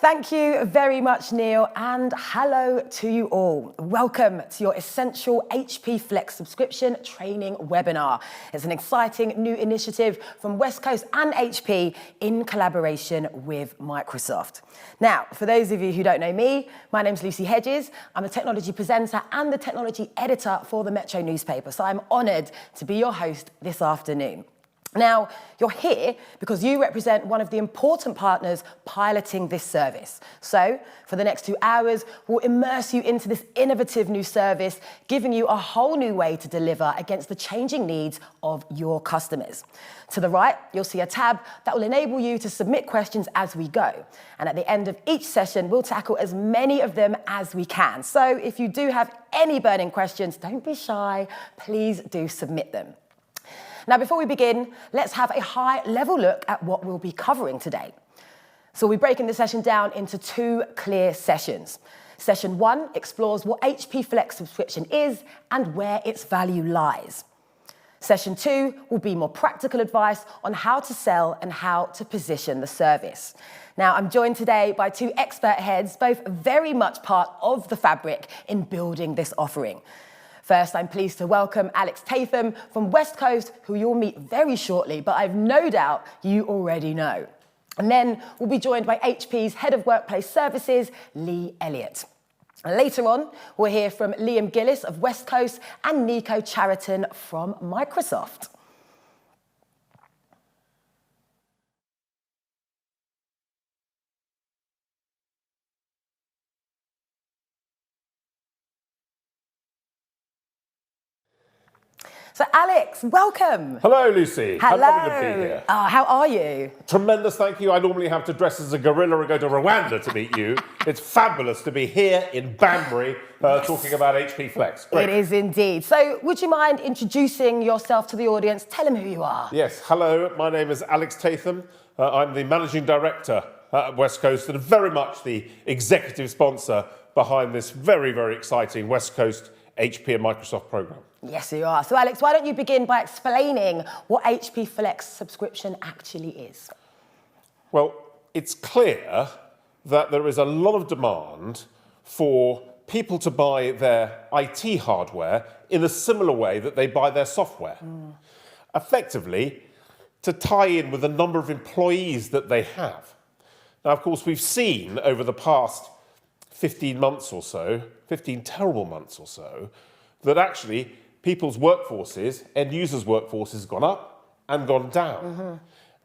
Thank you very much, Neil, and hello to you all. Welcome to your essential HP Flex subscription training webinar. It's an exciting new initiative from Westcoast and HP in collaboration with Microsoft. Now, for those of you who don't know me, my name's Lucy Hedges. I'm a technology presenter and the technology editor for the Metro newspaper, so I'm honoured to be your host this afternoon. Now, you're here because you represent one of the important partners piloting this service. So, for the next 2 hours, we'll immerse you into this innovative new service, giving you a whole new way to deliver against the changing needs of your customers. To the right, you'll see a tab that will enable you to submit questions as we go. And at the end of each session, we'll tackle as many of them as we can. So, if you do have any burning questions, don't be shy, please do submit them. Now, before we begin, let's have a high-level look at what we'll be covering today. So we're breaking the session down into 2 clear sessions. Session 1 explores what HP Flex subscription is and where its value lies. Session 2 will be more practical advice on how to sell and how to position the service. Now, I'm joined today by 2 expert heads, both very much part of the fabric in building this offering. First, I'm pleased to welcome Alex Tam from Westcoast, who you'll meet very shortly, but I've no doubt you already know. And then we'll be joined by HP's Head of Workplace Services, Lee Elliott. And later on, we'll hear from Liam Gillis of Westcoast and Nico Chariton from Microsoft. So Alex, welcome. Hello, Lucy. Hello. Lovely to be here. How are you? Tremendous, thank you. I normally have to dress as a gorilla and go to Rwanda to meet you. It's fabulous to be here in Banbury talking about HP Flex. Great. It is indeed. So would you mind introducing yourself to the audience? Tell them who you are. Yes, hello. My name is Alex Tam. I'm the Managing Director at Westcoast and very much the executive sponsor behind this very, very exciting Westcoast HP and Microsoft program. Yes, you are. So, Alex, why don't you begin by explaining what HP Flex subscription actually is? Well, it's clear that there is a lot of demand for people to buy their IT hardware in a similar way that they buy their software. Effectively, to tie in with the number of employees that they have. Now, of course, we've seen over the past 15 months or so, 15 terrible months or so, that actually people's workforces, end users' workforces, has gone up and gone down.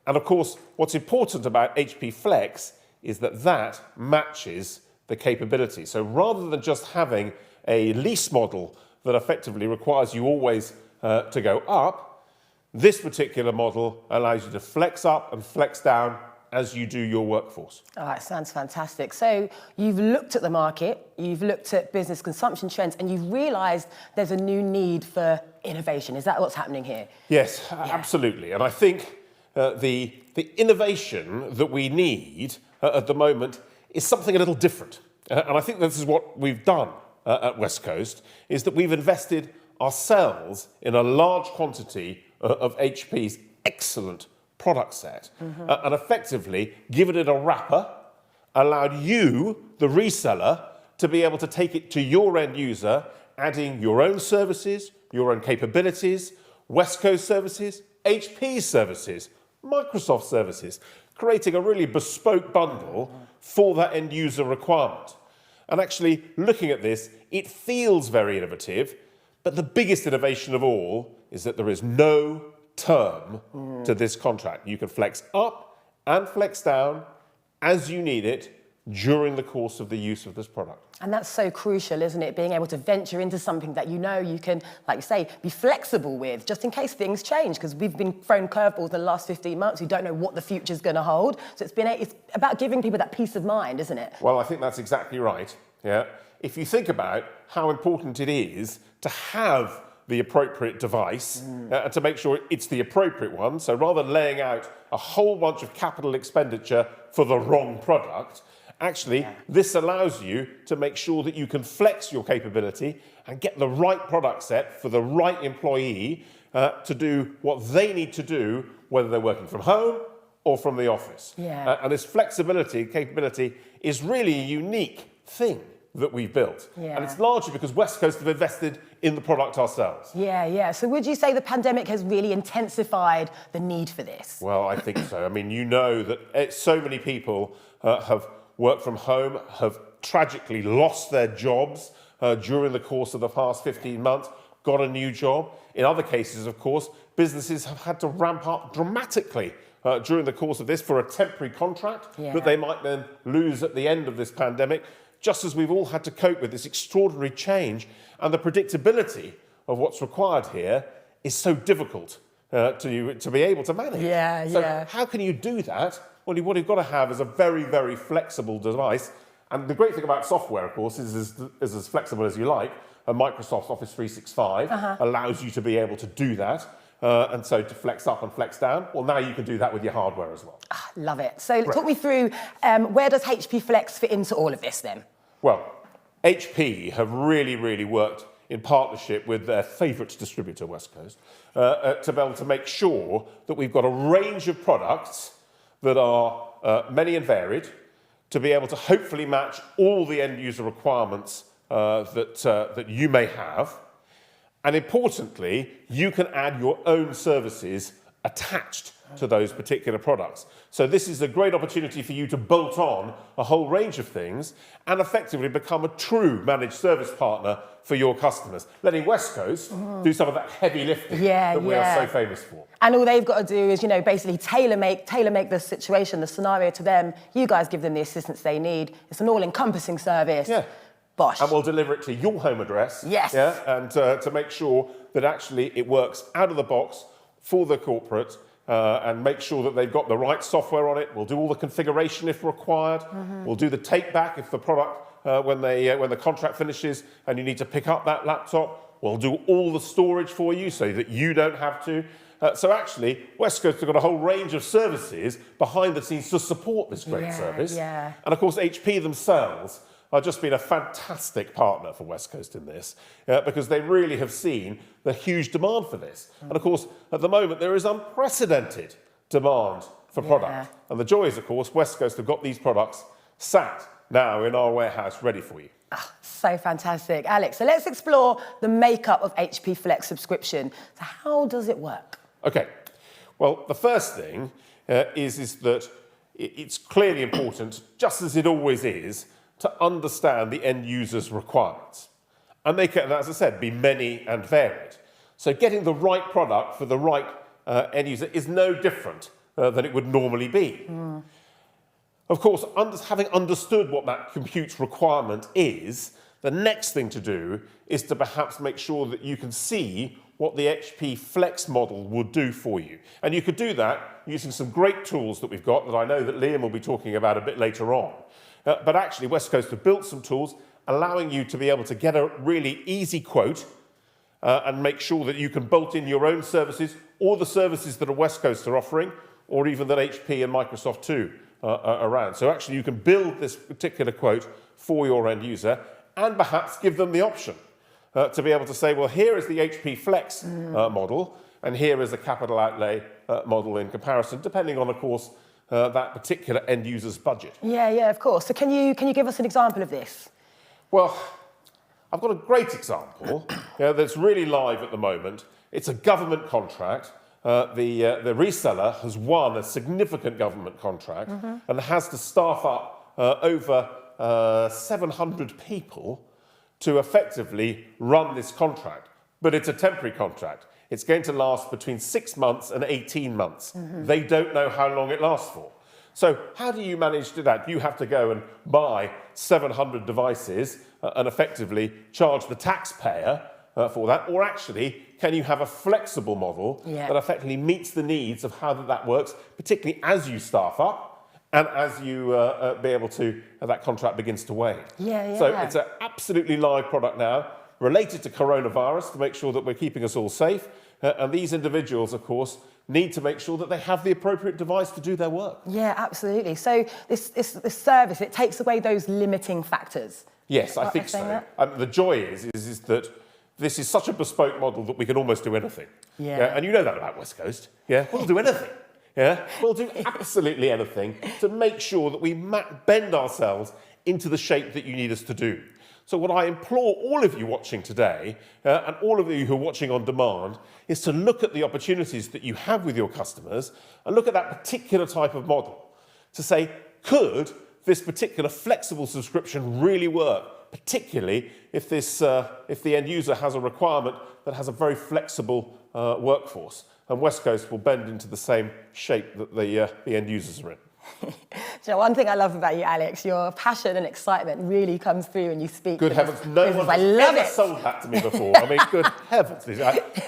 And of course, what's important about HP Flex is that that matches the capability. So rather than just having a lease model that effectively requires you always to go up, this particular model allows you to flex up and flex down as you do your workforce. Oh, it sounds fantastic. So you've looked at the market, you've looked at business consumption trends, and you've realised there's a new need for innovation. Is that what's happening here? Yes, absolutely. And I think the innovation that we need at the moment is something a little different. And I think this is what we've done at Westcoast, is that we've invested ourselves in a large quantity of HP's excellent product set and effectively given it a wrapper, allowed you, the reseller, to be able to take it to your end user, adding your own services, your own capabilities, Westcoast services, HP services, Microsoft services, creating a really bespoke bundle for that end user requirement. And actually, looking at this, it feels very innovative, but the biggest innovation of all is that there is no term to this contract. You can flex up and flex down as you need it during the course of the use of this product. And that's so crucial, isn't it? Being able to venture into something that you know you can, like you say, be flexible with, just in case things change, because we've been thrown curveballs the last 15 months. We don't know what the future's going to hold. So it's about giving people that peace of mind, isn't it? Well, I think that's exactly right. Yeah. If you think about how important it is to have the appropriate device and to make sure it's the appropriate one. So rather than laying out a whole bunch of capital expenditure for the wrong product, actually this allows you to make sure that you can flex your capability and get the right product set for the right employee to do what they need to do, whether they're working from home or from the office. Yeah. And this flexibility, capability is really a unique thing that we've built. Yeah. And it's largely because Westcoast have invested in the product ourselves. Yeah. So would you say the pandemic has really intensified the need for this? Well, I think so. I mean, you know that so many people have worked from home, have tragically lost their jobs during the course of the past 15 months, got a new job. In other cases, of course, businesses have had to ramp up dramatically during the course of this for a temporary contract that they might then lose at the end of this pandemic, just as we've all had to cope with this extraordinary change, and the predictability of what's required here is so difficult to be able to manage. So how can you do that? Well, what you've got to have is a very, very flexible device. And the great thing about software, of course, is as flexible as you like. Microsoft Office 365 allows you to be able to do that. And so to flex up and flex down, well, now you can do that with your hardware as well. Love it. So talk me through, where does HP Flex fit into all of this then? Well, HP have really, really worked in partnership with their favourite distributor, Westcoast, to be able to make sure that we've got a range of products that are many and varied, to be able to hopefully match all the end user requirements that you may have. And importantly, you can add your own services attached to those particular products. So this is a great opportunity for you to bolt on a whole range of things and effectively become a true managed service partner for your customers, letting Westcoast do some of that heavy lifting that we are so famous for. And all they've got to do is, basically tailor make the situation, the scenario to them. You guys give them the assistance they need. It's an all-encompassing service. Yeah. Bosh. And we'll deliver it to your home address. Yes. Yeah. And to make sure that actually it works out of the box for the corporate, and make sure that they've got the right software on it. We'll do all the configuration if required. We'll do the take back if the product, when the contract finishes and you need to pick up that laptop. We'll do all the storage for you so that you don't have to. So actually, Westcoast have got a whole range of services behind the scenes to support this great service. And of course, HP themselves have just been a fantastic partner for Westcoast in this, because they really have seen the huge demand for this. And of course, at the moment, there is unprecedented demand for product. And the joy is, of course, Westcoast have got these products sat now in our warehouse ready for you. So fantastic. Alex, so let's explore the makeup of HP Flex subscription. So how does it work? Okay. Well, the first thing is that it's clearly important, just as it always is, to understand the end user's requirements. And they can, as I said, be many and varied. So getting the right product for the right end user is no different than it would normally be. Of course, having understood what that compute requirement is, the next thing to do is to perhaps make sure that you can see what the HP Flex model would do for you. And you could do that using some great tools that we've got that I know that Liam will be talking about a bit later on. But actually, Westcoast have built some tools allowing you to be able to get a really easy quote and make sure that you can bolt in your own services or the services that a Westcoast are offering, or even that HP and Microsoft too are around. So actually, you can build this particular quote for your end user and perhaps give them the option to be able to say, well, here is the HP Flex model, and here is the capital outlay model in comparison, depending on, of course, that particular end user's budget. Yeah, of course. So can you give us an example of this? Well, I've got a great example that's really live at the moment. It's a government contract. The reseller has won a significant government contract and has to staff up over 700 people to effectively run this contract. But it's a temporary contract. It's going to last between 6 months and 18 months. They don't know how long it lasts for. So how do you manage to do that? You have to go and buy 700 devices and effectively charge the taxpayer for that? Or actually, can you have a flexible model that effectively meets the needs of how that works, particularly as you staff up and as you be able to, that contract begins to wane? So it's an absolutely live product now, related to coronavirus, to make sure that we're keeping us all safe. And these individuals, of course, need to make sure that they have the appropriate device to do their work. Yeah, absolutely. So this service, it takes away those limiting factors. Yes, I think so. The joy is that this is such a bespoke model that we can almost do anything. And you know that about Westcoast. We'll do anything. Yeah, we'll do absolutely anything to make sure that we bend ourselves into the shape that you need us to do. So what I implore all of you watching today, and all of you who are watching on demand, is to look at the opportunities that you have with your customers and look at that particular type of model to say, could this particular flexible subscription really work, particularly if the end user has a requirement that has a very flexible workforce, and Westcoast will bend into the same shape that the end users are in. You know, one thing I love about you, Alex, your passion and excitement really comes through when you speak. Good heavens, no one has ever sold that to me before. I mean, good heavens.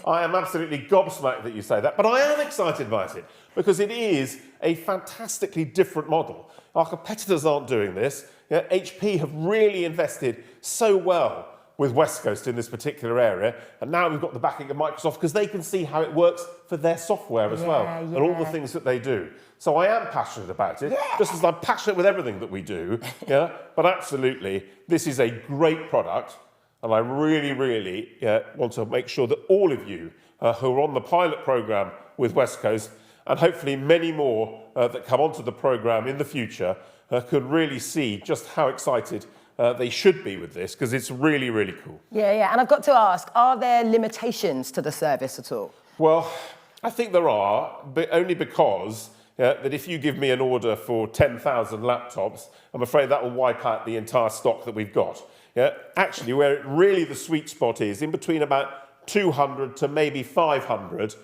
I am absolutely gobsmacked that you say that, but I am excited about it because it is a fantastically different model. Our competitors aren't doing this. You know, HP have really invested so well with Westcoast in this particular area, and now we've got the backing of Microsoft because they can see how it works for their software as well, and all the things that they do. So I am passionate about it, just as I'm passionate with everything that we do. Yeah, but absolutely, this is a great product, and I really, really want to make sure that all of you who are on the pilot program with Westcoast, and hopefully many more that come onto the program in the future, could really see just how excited they should be with this, because it's really, really cool. Yeah, and I've got to ask, are there limitations to the service at all? Well, I think there are, but only because that if you give me an order for 10,000 laptops, I'm afraid that will wipe out the entire stock that we've got. Yeah? Actually, where really the sweet spot is, in between about 200 to maybe 500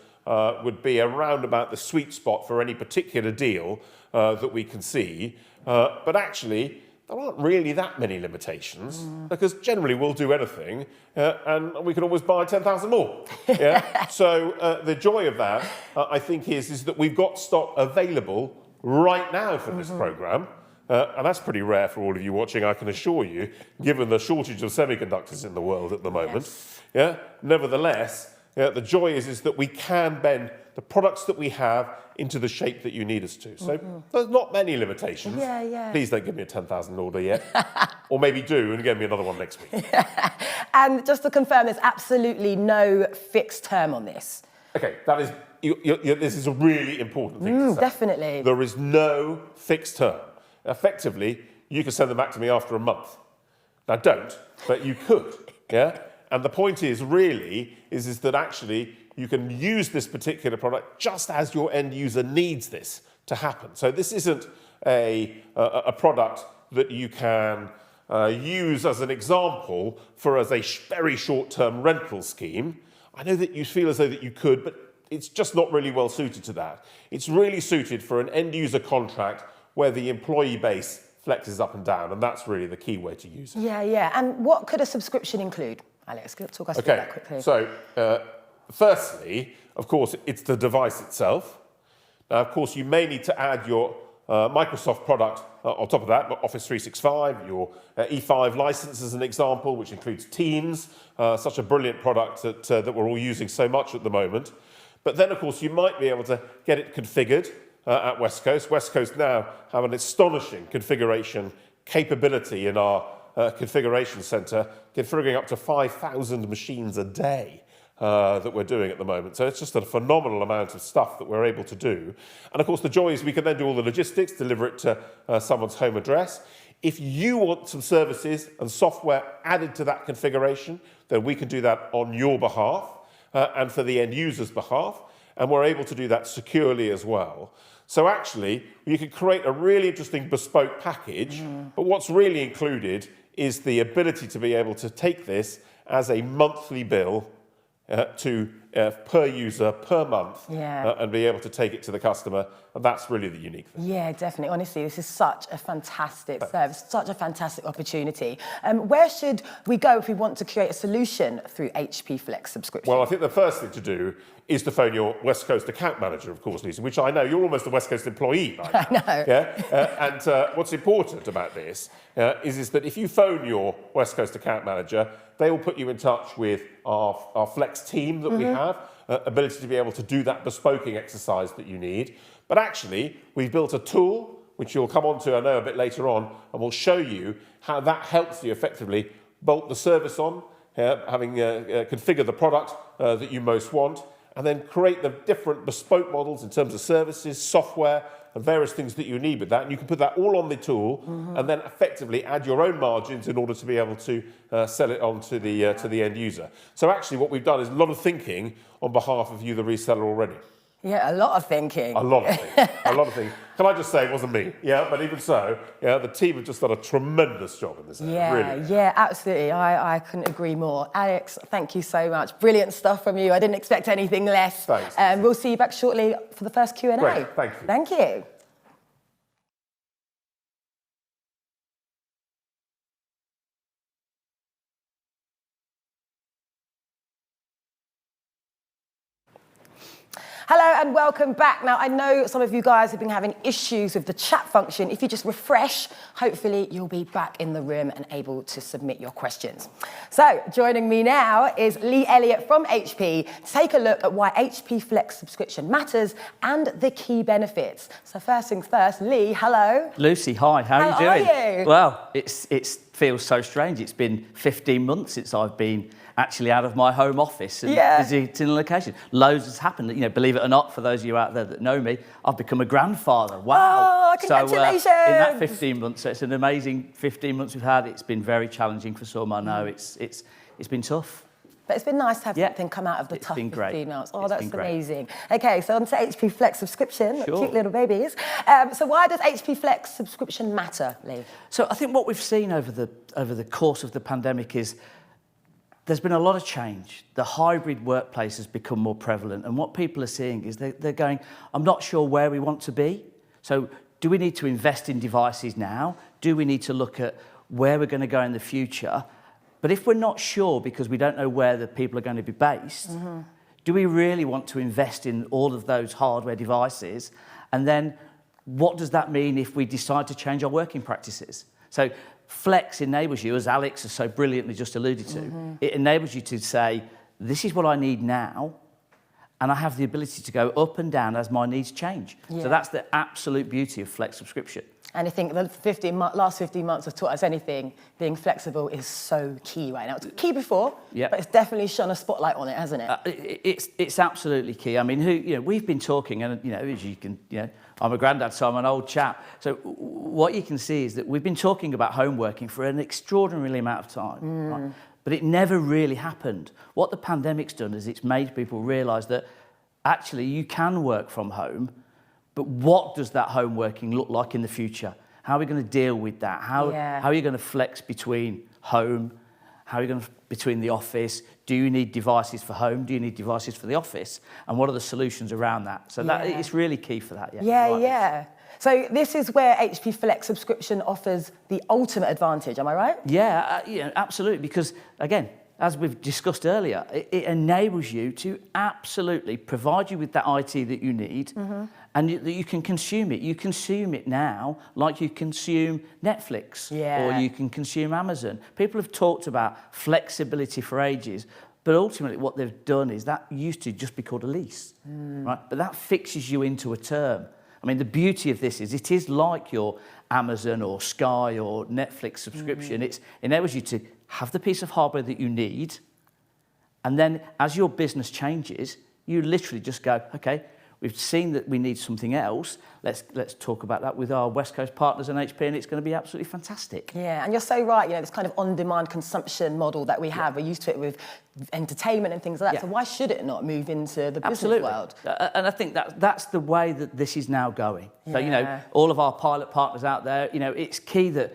would be around about the sweet spot for any particular deal that we can see. But actually, there aren't really that many limitations, because generally we'll do anything, and we can always buy 10,000 more. Yeah? So the joy of that, I think, is that we've got stock available right now for this programme, and that's pretty rare for all of you watching, I can assure you, given the shortage of semiconductors in the world at the moment. Yeah? Nevertheless, the joy is that we can bend the products that we have into the shape that you need us to. So there's not many limitations. Please don't give me a 10,000 order yet. Or maybe do and give me another one next week. And just to confirm, there's absolutely no fixed term on this. Okay, that is, this is a really important thing to say. Definitely. There is no fixed term. Effectively, you can send them back to me after a month. Now don't, but you could, yeah? And the point is really, is that actually you can use this particular product just as your end user needs this to happen. So this isn't a product that you can use as an example for as a very short-term rental scheme. I know that you feel as though that you could, but it's just not really well suited to that. It's really suited for an end user contract where the employee base flexes up and down, and that's really the key way to use it. Yeah. And what could a subscription include? Alex, talk us through that quickly. So, firstly, of course, it's the device itself. Now, of course, you may need to add your Microsoft product on top of that, Office 365, your E5 license as an example, which includes Teams, such a brilliant product that we're all using so much at the moment. But then, of course, you might be able to get it configured at Westcoast. Westcoast now have an astonishing configuration capability in our configuration center, configuring up to 5,000 machines a day that we're doing at the moment. So it's just a phenomenal amount of stuff that we're able to do. And of course, the joy is we can then do all the logistics, deliver it to someone's home address. If you want some services and software added to that configuration, then we can do that on your behalf and for the end user's behalf. And we're able to do that securely as well. So actually, you can create a really interesting bespoke package, but what's really included is the ability to be able to take this as a monthly bill per user, per month, and be able to take it to the customer. And that's really the unique thing. Yeah, definitely. Honestly, this is such a fantastic service, such a fantastic opportunity. Where should we go if we want to create a solution through HP Flex subscription? Well, I think the first thing to do is to phone your Westcoast account manager, of course, Lisa, which I know you're almost a Westcoast employee by now. I know. Yeah? And what's important about this is that if you phone your Westcoast account manager, they will put you in touch with our Flex team that we have, ability to be able to do that bespoking exercise that you need. But actually, we've built a tool, which you'll come on to, I know, a bit later on, and we'll show you how that helps you effectively bolt the service on, having configured the product that you most want, and then create the different bespoke models in terms of services, software, and various things that you need with that. And you can put that all on the tool and then effectively add your own margins in order to be able to sell it on to the end user. So actually what we've done is a lot of thinking on behalf of you, the reseller, already. Yeah, a lot of thinking. A lot of things. A lot of things. Can I just say it wasn't me? Yeah, but even so, yeah, the team have just done a tremendous job in this area. Yeah, really. yeah, absolutely. I couldn't agree more. Alex, thank you so much. Brilliant stuff from you. I didn't expect anything less. Thanks. We'll see you back shortly for the first Q&A. Great, thank you. Thank you. Hello and welcome back. Now, I know some of you guys have been having issues with the chat function. If you just refresh, hopefully you'll be back in the room and able to submit your questions. So, joining me now is Lee Elliott from HP to take a look at why HP Flex subscription matters and the key benefits. So first things first, Lee, hello. Lucy, hi, how are you doing? Are you? Well, it feels so strange. It's been 15 months since I've been actually out of my home office and visiting a location. Loads has happened. You know, believe it or not, for those of you out there that know me, I've become a grandfather. Wow. Oh, congratulations. So in that 15 months, so it's an amazing 15 months we've had. It's been very challenging for some, I know. It's been tough. But it's been nice to have something come out of the tough 15 months. Oh, that's amazing. Okay, so on to HP Flex subscription, cute little babies. So why does HP Flex subscription matter, Lee? So I think what we've seen over the course of the pandemic is there's been a lot of change. The hybrid workplace has become more prevalent, and what people are seeing is they're going, I'm not sure where we want to be. So do we need to invest in devices now? Do we need to look at where we're going to go in the future? But if we're not sure because we don't know where the people are going to be based, do we really want to invest in all of those hardware devices? And then what does that mean if we decide to change our working practices? So Flex enables you, as Alex has so brilliantly just alluded to, it enables you to say, this is what I need now, and I have the ability to go up and down as my needs change. So that's the absolute beauty of Flex subscription. And I think the last 15 months have taught us anything. Being flexible is so key right now. It's key before, but it's definitely shone a spotlight on it, hasn't it? It's absolutely key. I mean, we've been talking, and as you can, I'm a granddad, so I'm an old chap. So what you can see is that we've been talking about home working for an extraordinary amount of time, right? But it never really happened. What the pandemic's done is it's made people realise that actually you can work from home, but what does that home working look like in the future? How are we going to deal with that? How are you going to flex between home? How are you going to between the office? Do you need devices for home? Do you need devices for the office? And what are the solutions around that? So that it's really key for that. So this is where HP Flex subscription offers the ultimate advantage. Am I right? Yeah, absolutely. Because again, as we've discussed earlier, it enables you to absolutely provide you with that IT that you need and that you can consume it. You consume it now like you consume Netflix or you can consume Amazon. People have talked about flexibility for ages, but ultimately what they've done is that used to just be called a lease, right? But that fixes you into a term. I mean, the beauty of this is it is like your Amazon or Sky or Netflix subscription. It enables you to have the piece of hardware that you need, and then as your business changes, you literally just go, okay, we've seen that we need something else. Let's talk about that with our Westcoast partners and HP, and it's going to be absolutely fantastic. Yeah, and you're so right. This kind of on-demand consumption model that we have, we're used to it with entertainment and things like that. So why should it not move into the business world? And I think that's the way that this is now going. So all of our pilot partners out there, it's key that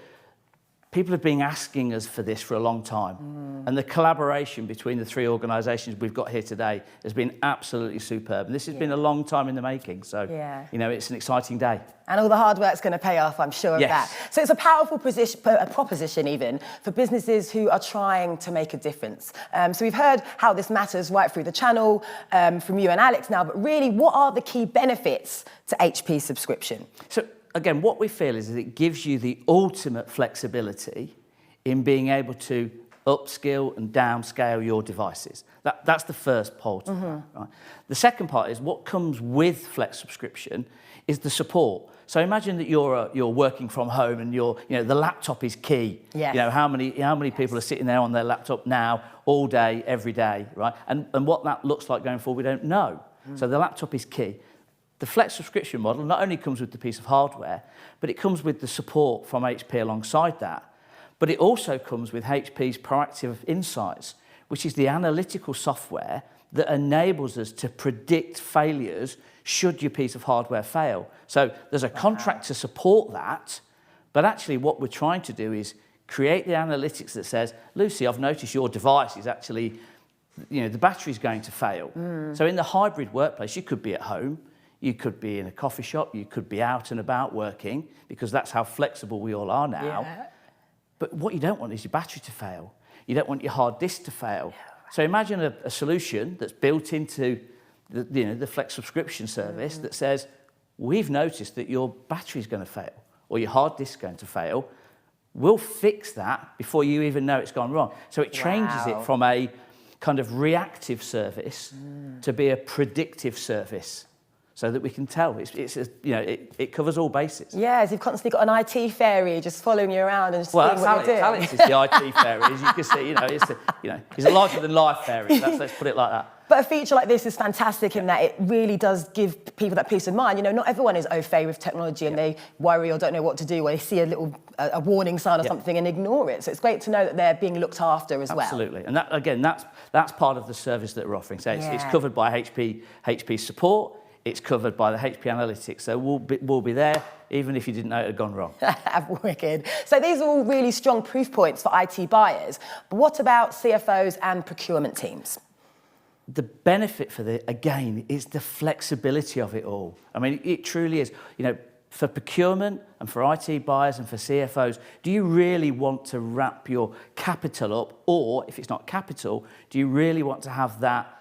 people have been asking us for this for a long time. And the collaboration between the three organisations we've got here today has been absolutely superb. And this has been a long time in the making. So, it's an exciting day. And all the hard work's going to pay off, I'm sure of that. So it's a powerful proposition even for businesses who are trying to make a difference. So we've heard how this matters right through the channel from you and Alex now, but really, what are the key benefits to HP subscription? So again, what we feel is that it gives you the ultimate flexibility in being able to upskill and downscale your devices. That's the first part of that, right? The second part is what comes with Flex subscription is the support. So imagine that you're working from home and the laptop is key. Yes. You know, how many people are sitting there on their laptop now, all day, every day, right? And what that looks like going forward, we don't know. So the laptop is key. The Flex subscription model not only comes with the piece of hardware, but it comes with the support from HP alongside that. But it also comes with HP's Proactive Insights, which is the analytical software that enables us to predict failures should your piece of hardware fail. So there's a contract to support that, but actually what we're trying to do is create the analytics that says, Lucy, I've noticed your device is actually, the battery's going to fail. So in the hybrid workplace, you could be at home, you could be in a coffee shop, you could be out and about working, because that's how flexible we all are now. Yeah. But what you don't want is your battery to fail. You don't want your hard disk to fail. So imagine a solution that's built into the Flex subscription service that says, we've noticed that your battery's going to fail or your hard disk's going to fail. We'll fix that before you even know it's gone wrong. So it changes it from a kind of reactive service to be a predictive service, so that we can tell. It covers all bases. Yes, you've constantly got an IT fairy just following you around and just seeing what Alex. you're doing. Alex is the IT fairy, as you can see. He's a larger than life fairy. Let's put it like that. But a feature like this is fantastic in that it really does give people that peace of mind. Not everyone is au fait with technology and they worry or don't know what to do, or they see a warning sign or something and ignore it. So it's great to know that they're being looked after as well. Absolutely. And that, again, that's part of the service that we're offering. So it's covered by HP support. It's covered by the HP analytics. So we'll be there even if you didn't know it had gone wrong. Wicked. So these are all really strong proof points for IT buyers. But what about CFOs and procurement teams? The benefit for again, is the flexibility of it all. I mean, it truly is. For procurement and for IT buyers and for CFOs, do you really want to wrap your capital up? Or if it's not capital, do you really want to have that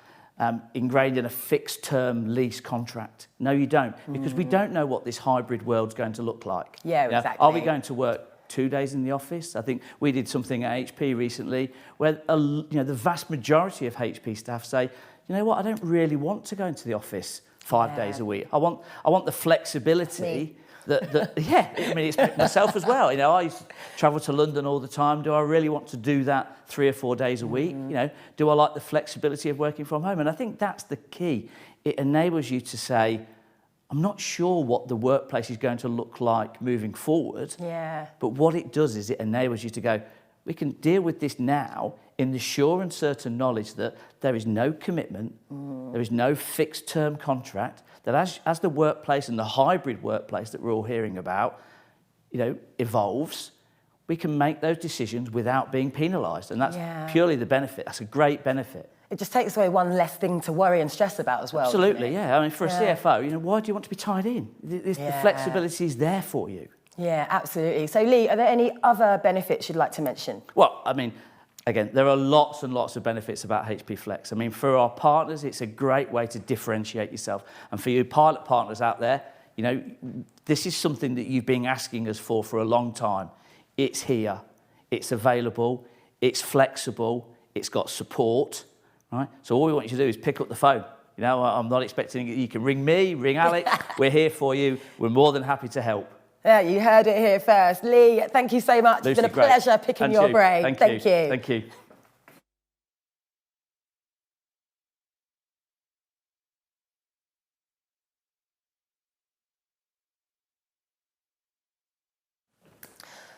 ingrained in a fixed term lease contract? No, you don't, because we don't know what this hybrid world's going to look like. Yeah, exactly. Are we going to work 2 days in the office? I think we did something at HP recently where the vast majority of HP staff say, you know what, I don't really want to go into the office 5 days a week. I want the flexibility it's myself as well. I used to travel to London all the time. Do I really want to do that 3 or 4 days a week? Do I like the flexibility of working from home? And I think that's the key. It enables you to say, I'm not sure what the workplace is going to look like moving forward. Yeah. But what it does is it enables you to go, we can deal with this now in the sure and certain knowledge that there is no commitment, there is no fixed term contract, that as the workplace and the hybrid workplace that we're all hearing about, evolves, we can make those decisions without being penalised. And that's purely the benefit. That's a great benefit. It just takes away one less thing to worry and stress about as well. Absolutely, yeah. I mean, for a CFO, why do you want to be tied in? The flexibility is there for you. Yeah, absolutely. So, Lee, are there any other benefits you'd like to mention? Well, I mean, again, there are lots and lots of benefits about HP Flex. I mean, for our partners, it's a great way to differentiate yourself. And for you pilot partners out there, this is something that you've been asking us for a long time. It's here, it's available, it's flexible, it's got support, right? So all we want you to do is pick up the phone. I'm not expecting you can ring me, ring Alex. We're here for you. We're more than happy to help. Yeah, you heard it here first. Lee, thank you so much. Lucy, it's been a great. pleasure picking your brain. Thank you. Thank you.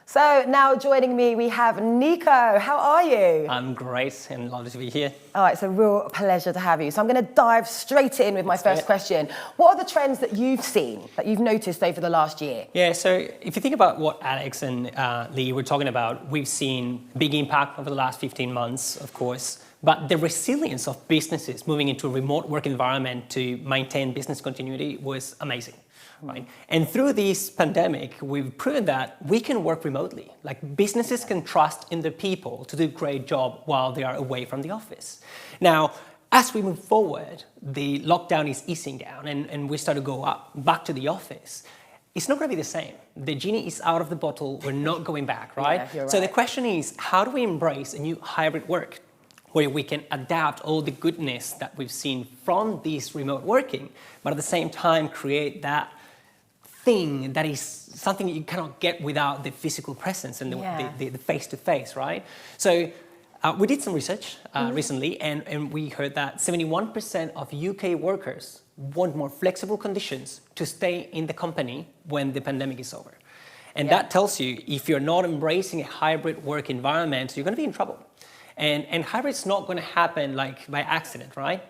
So now joining me, we have Nico. How are you? I'm great and lovely to be here. Oh, it's a real pleasure to have you. So I'm going to dive straight in with my first question. What are the trends that you've seen, that you've noticed over the last year? Yeah, so if you think about what Alex and Lee were talking about, we've seen big impact over the last 15 months, of course. But the resilience of businesses moving into a remote work environment to maintain business continuity was amazing. Right? And through this pandemic, we've proven that we can work remotely. Like businesses can trust in the people to do a great job while they are away from the office. Now, as we move forward, the lockdown is easing down and we start to go back to the office. It's not going to be the same. The genie is out of the bottle. We're not going back, right? Yeah, you're right. So the question is, how do we embrace a new hybrid work where we can adapt all the goodness that we've seen from this remote working, but at the same time create that thing that is something you cannot get without the physical presence and the face-to-face, right? So we did some research recently, and we heard that 71% of UK workers want more flexible conditions to stay in the company when the pandemic is over. And that tells you, if you're not embracing a hybrid work environment, you're going to be in trouble. And hybrid's not going to happen like by accident, right?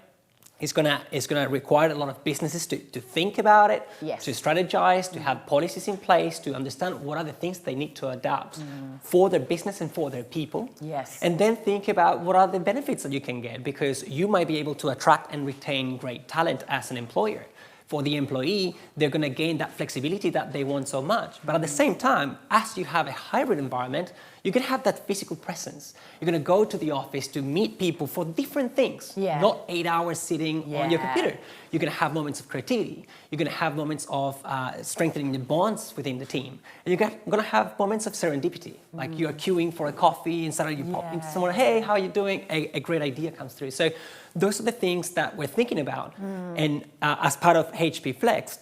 It's gonna require a lot of businesses to think about it, to strategize, to have policies in place, to understand what are the things they need to adapt for their business and for their people. Yes. And then think about what are the benefits that you can get, because you might be able to attract and retain great talent as an employer. For the employee, they're going to gain that flexibility that they want so much. But at the same time, as you have a hybrid environment, you can have that physical presence. You're going to go to the office to meet people for different things, not 8 hours sitting on your computer. You're going to have moments of creativity. You're going to have moments of strengthening the bonds within the team. And you're going to have moments of serendipity, like you're queuing for a coffee and suddenly you pop into someone, hey, how are you doing? A great idea comes through. So those are the things that we're thinking about. And as part of HP Flex,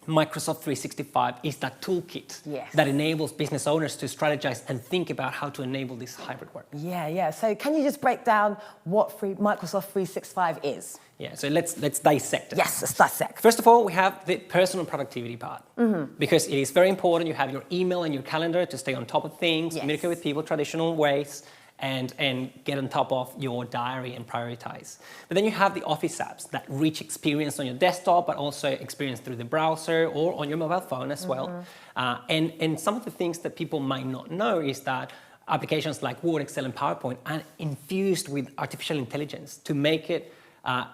Microsoft 365 is that toolkit that enables business owners to strategize and think about how to enable this hybrid work. So can you just break down what Microsoft 365 is? So let's dissect it. Yes, let's dissect. First of all, we have the personal productivity part, because it is very important. You have your email and your calendar to stay on top of things, communicate with people traditional ways, and get on top of your diary and prioritize. But then you have the Office apps, that rich experience on your desktop, but also experience through the browser or on your mobile phone as well. And some of the things that people might not know is that applications like Word, Excel, and PowerPoint are infused with artificial intelligence to make it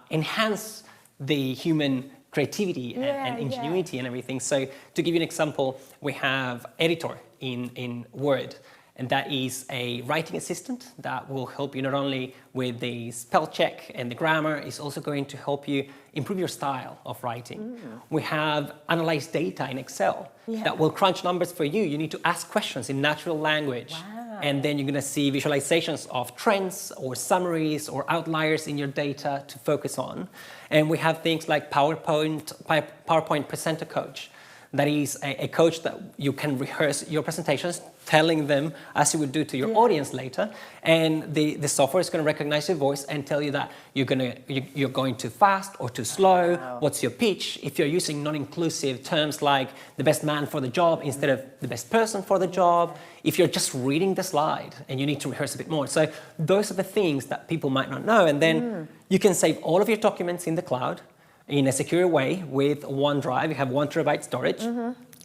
enhance the human creativity and ingenuity and everything. So to give you an example, we have Editor in Word. And that is a writing assistant that will help you not only with the spell check and the grammar, it's also going to help you improve your style of writing. We have analyzed data in Excel that will crunch numbers for you. You need to ask questions in natural language. And then you're going to see visualizations of trends or summaries or outliers in your data to focus on. And we have things like PowerPoint Presenter Coach. That is a coach that you can rehearse your presentations, telling them as you would do to your audience later, and the software is going to recognize your voice and tell you that you're going too fast or too slow. What's your pitch? If you're using non-inclusive terms like the best man for the job instead of the best person for the job, if you're just reading the slide and you need to rehearse a bit more. So those are the things that people might not know, and then you can save all of your documents in the cloud in a secure way with OneDrive. You have 1 terabyte storage.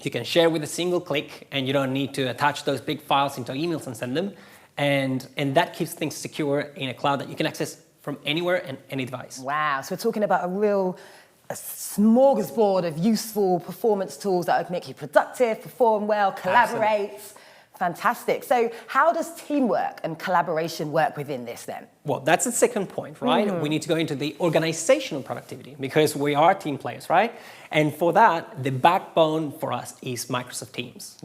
You can share with a single click, and you don't need to attach those big files into emails and send them. And that keeps things secure in a cloud that you can access from anywhere and any device. Wow, so we're talking about a smorgasbord of useful performance tools that would make you productive, perform well, collaborate. Absolutely. Fantastic. So how does teamwork and collaboration work within this then? Well, that's the second point, right? We need to go into the organizational productivity because we are team players, right? And for that, the backbone for us is Microsoft Teams.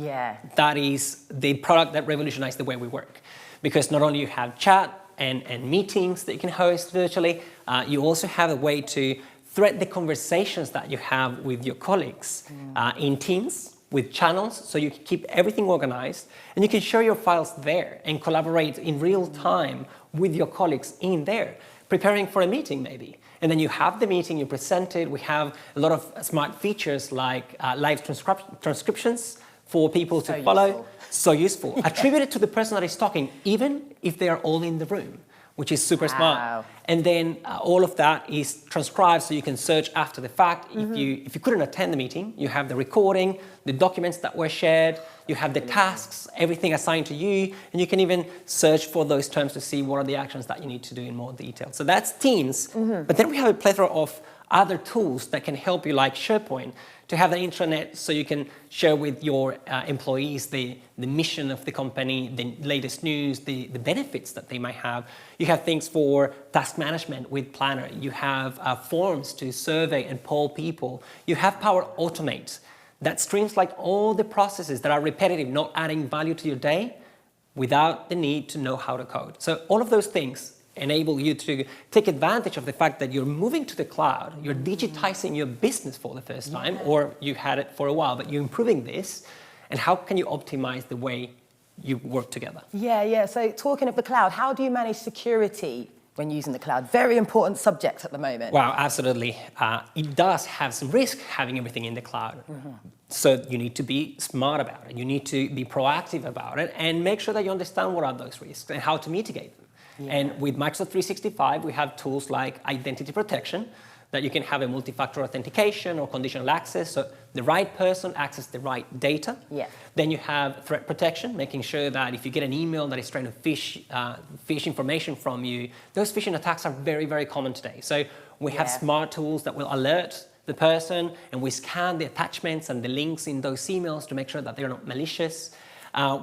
That is the product that revolutionized the way we work. Because not only you have chat and meetings that you can host virtually, you also have a way to thread the conversations that you have with your colleagues in Teams, with channels, so you can keep everything organized, and you can share your files there and collaborate in real time with your colleagues in there, preparing for a meeting maybe. And then you have the meeting, you present it. We have a lot of smart features like live transcriptions for people to follow. So useful. Attributed to the person that is talking, even if they are all in the room, which is super smart. And then all of that is transcribed so you can search after the fact. If you couldn't attend the meeting, you have the recording, the documents that were shared, you have the tasks, everything assigned to you, and you can even search for those terms to see what are the actions that you need to do in more detail. So that's Teams. But then we have a plethora of other tools that can help you, like SharePoint, to have an intranet so you can share with your employees the mission of the company, the latest news, the benefits that they might have. You have things for task management with Planner. You have forms to survey and poll people. You have Power Automate that streamlines all the processes that are repetitive, not adding value to your day without the need to know how to code. So all of those things enable you to take advantage of the fact that you're moving to the cloud, you're digitizing your business for the first time, or you had it for a while, but you're improving this, and how can you optimize the way you work together? Yeah. So talking of the cloud, how do you manage security when using the cloud? Very important subject at the moment. Wow, absolutely. It does have some risk having everything in the cloud. So you need to be smart about it. You need to be proactive about it and make sure that you understand what are those risks and how to mitigate them. And with Microsoft 365, we have tools like identity protection, that you can have a multi-factor authentication or conditional access, so the right person accesses the right data. Then you have threat protection, making sure that if you get an email that is trying to phish information from you, those phishing attacks are very, very common today. So we have smart tools that will alert the person, and we scan the attachments and the links in those emails to make sure that they're not malicious.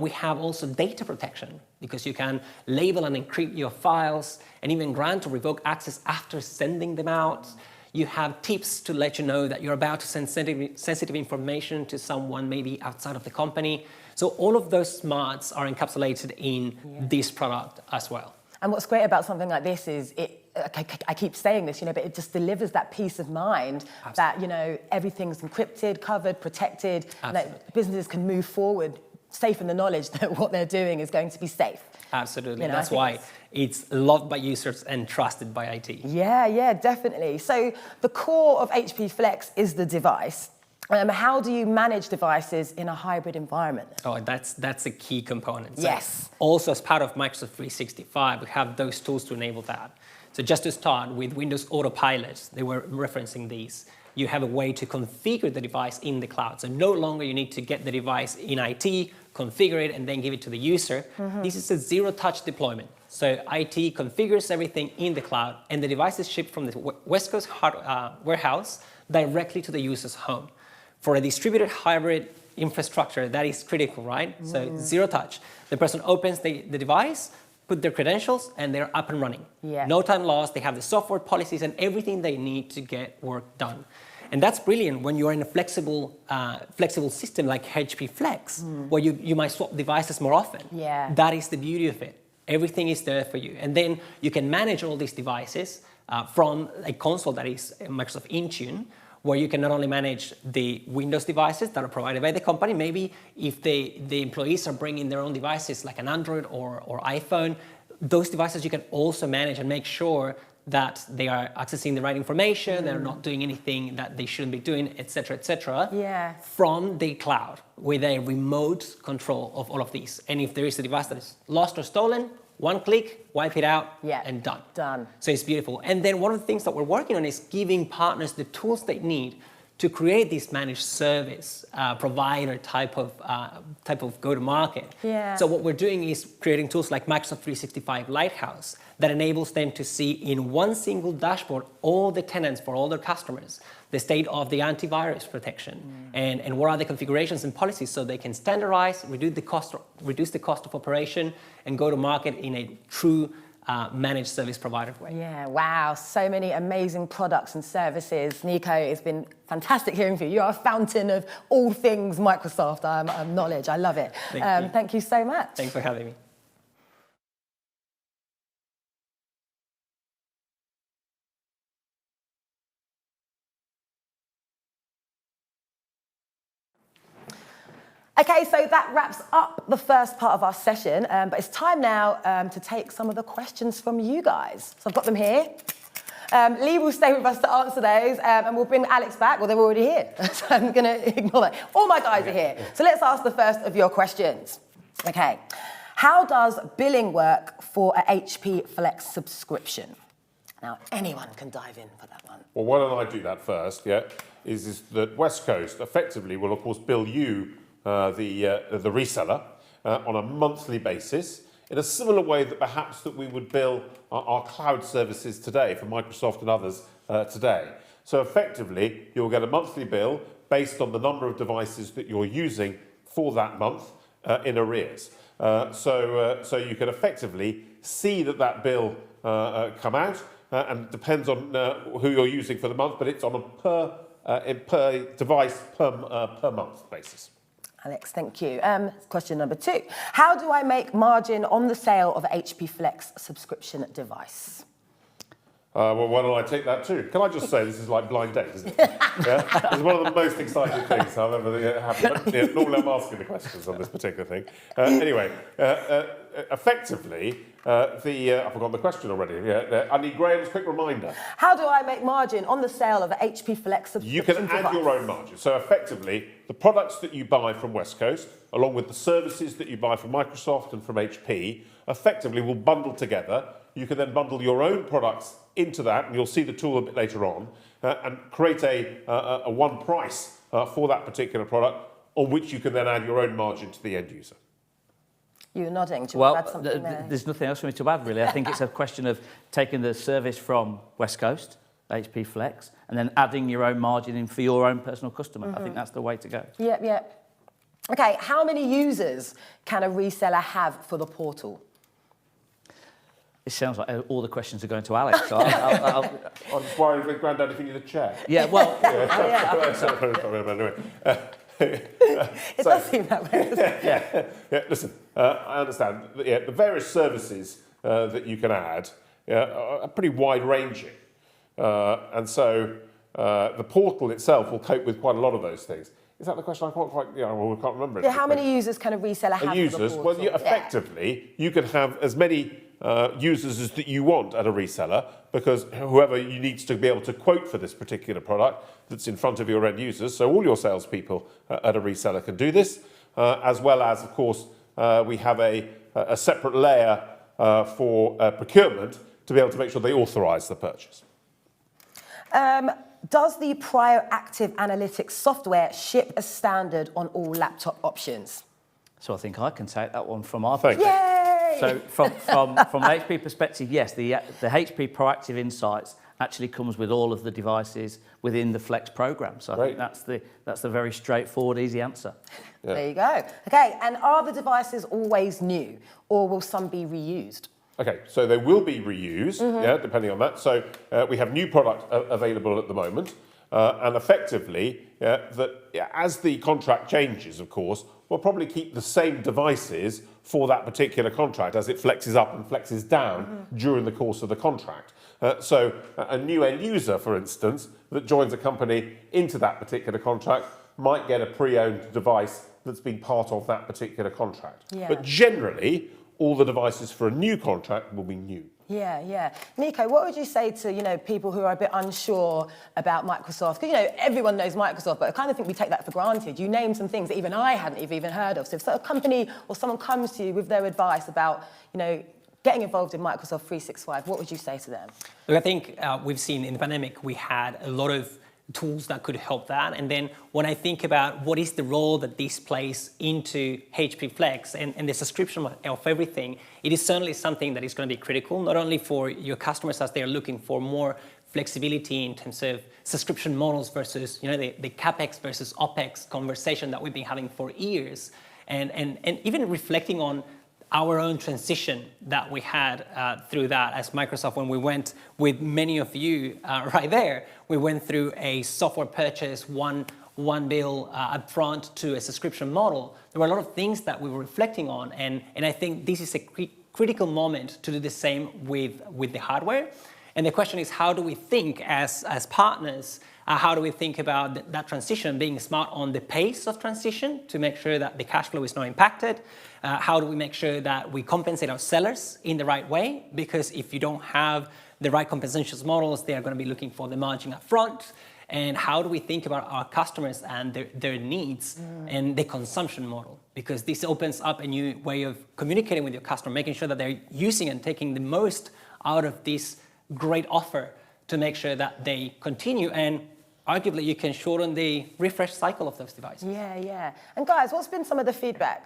We have also data protection, because you can label and encrypt your files and even grant or revoke access after sending them out. You have tips to let you know that you're about to send sensitive information to someone maybe outside of the company. So all of those smarts are encapsulated in this product as well. And what's great about something like this is I keep saying this, but it just delivers that peace of mind that, everything's encrypted, covered, protected, and that businesses can move forward safe in the knowledge that what they're doing is going to be safe. Absolutely. That's why it's loved by users and trusted by IT. Yeah, definitely. So the core of HP Flex is the device. How do you manage devices in a hybrid environment? Oh, that's a key component. So yes. Also, as part of Microsoft 365, we have those tools to enable that. So just to start with Windows Autopilot, they were referencing these. You have a way to configure the device in the cloud. So no longer you need to get the device in IT, configure it, and then give it to the user. This is a zero-touch deployment. So IT configures everything in the cloud, and the device is shipped from the Westcoast warehouse directly to the user's home. For a distributed hybrid infrastructure, that is critical, right? So zero touch. The person opens the device, put their credentials, and they're up and running. No time lost. They have the software policies and everything they need to get work done. And that's brilliant when you're in a flexible system like HP Flex, where you might swap devices more often. That is the beauty of it. Everything is there for you. And then you can manage all these devices from a console that is Microsoft Intune, where you can not only manage the Windows devices that are provided by the company, maybe if the employees are bringing their own devices like an Android or iPhone, those devices you can also manage and make sure that they are accessing the right information, they're not doing anything that they shouldn't be doing, etc., from the cloud with a remote control of all of these. And if there is a device that is lost or stolen, one click, wipe it out, and done. So it's beautiful. And then one of the things that we're working on is giving partners the tools they need to create this managed service provider type of go-to-market. So what we're doing is creating tools like Microsoft 365 Lighthouse that enables them to see in one single dashboard all the tenants for all their customers, the state of the antivirus protection, and what are the configurations and policies, so they can standardize, reduce the cost of operation, and go to market in a true managed service provider way. Wow, so many amazing products and services. Nico, it's been fantastic hearing from you. You are a fountain of all things Microsoft knowledge. I love it. Thank you so much. Thanks for having me. Okay, so that wraps up the first part of our session, but it's time now to take some of the questions from you guys. So I've got them here. Lee will stay with us to answer those, and we'll bring Alex back. Well, they're already here, so I'm going to ignore that. All my guys are here. So let's ask the first of your questions. Okay, how does billing work for a HP Flex subscription? Now, anyone can dive in for that one. Well, why don't I do that first, is that Westcoast effectively will, of course, bill you the reseller on a monthly basis in a similar way that perhaps that we would bill our cloud services today for Microsoft and others today. So effectively, you'll get a monthly bill based on the number of devices that you're using for that month in arrears. So you can effectively see that bill come out, and it depends on who you're using for the month, but it's on a per device per month basis. Alex, thank you. Question number 2. How do I make margin on the sale of a HP Flex subscription device? Well, why don't I take that too? Can I just say this is like blind date, isn't it? Yeah? It's one of the most exciting things I've ever happened. But, normally I'm asking the questions on this particular thing. Anyway, effectively, I've forgotten the question already. I need Graham's quick reminder. How do I make margin on the sale of a HP Flex subscription You can add device? your own margin. So effectively, the products that you buy from Westcoast, along with the services that you buy from Microsoft and from HP, effectively will bundle together. You can then bundle your own products into that, and you'll see the tool a bit later on, and create a one price for that particular product, on which you can then add your own margin to the end user. You're nodding. Do you Well, want to add something there? there's nothing else for me to add, really. I think it's a question of taking the service from Westcoast, HP Flex, and then adding your own margin in for your own personal customer. I think that's the way to go. Yep. Okay, how many users can a reseller have for the portal? It sounds like all the questions are going to Alex. So I'm just worried with Grandad if you need a chair. yeah, well, Anyway. It does seem that way, doesn't it? Yeah, listen, I understand. The various services that you can add are pretty wide-ranging. And so the portal itself will cope with quite a lot of those things. Is that the question? I can't quite, we can't remember it. Yeah, how many users can a reseller have for the Users, portal? well, effectively, you can have as many users as that you want at a reseller, because whoever you needs to be able to quote for this particular product that's in front of your end users. So all your salespeople at a reseller can do this, as well as, of course, we have a separate layer for procurement to be able to make sure they authorise the purchase. Does the proactive analytics software ship as standard on all laptop options? so I think I can take that one from our Thank you. Yay! So from an HP perspective, yes, the HP Proactive Insights actually comes with all of the devices within the Flex program. So I think that's the very straightforward, easy answer. Yeah. There you go. Okay, and are the devices always new, or will some be reused? Okay, so they will be reused, yeah, depending on that. So we have new product available at the moment, and effectively, as the contract changes, of course, we'll probably keep the same devices for that particular contract as it flexes up and flexes down during the course of the contract. So a new end user, for instance, that joins a company into that particular contract might get a pre-owned device that's been part of that particular contract. Yeah. But generally, all the devices for a new contract will be new. Yeah. Nico, what would you say to, people who are a bit unsure about Microsoft? Because, everyone knows Microsoft, but I kind of think we take that for granted. You named some things that even I hadn't even heard of. So if a company or someone comes to you with their advice about, getting involved in Microsoft 365, what would you say to them? Look, I think we've seen in the pandemic, we had a lot of tools that could help that. And then when I think about what is the role that this plays into HP Flex and the subscription of everything, it is certainly something that is going to be critical, not only for your customers as they're looking for more flexibility in terms of subscription models versus, the CapEx versus OpEx conversation that we've been having for years. And even reflecting on our own transition that we had through that as Microsoft, when we went with many of you right there, we went through a software purchase, one bill upfront to a subscription model. There were a lot of things that we were reflecting on, and I think this is a critical moment to do the same with the hardware. And the question is, how do we think as partners? How do we think about that transition, being smart on the pace of transition to make sure that the cash flow is not impacted? How do we make sure that we compensate our sellers in the right way? Because if you don't have the right compensation models, they are going to be looking for the margin up front. And how do we think about our customers and their needs and the consumption model? Because this opens up a new way of communicating with your customer, making sure that they're using and taking the most out of this great offer to make sure that they continue, and arguably you can shorten the refresh cycle of those devices. Yeah. And guys, what's been some of the feedback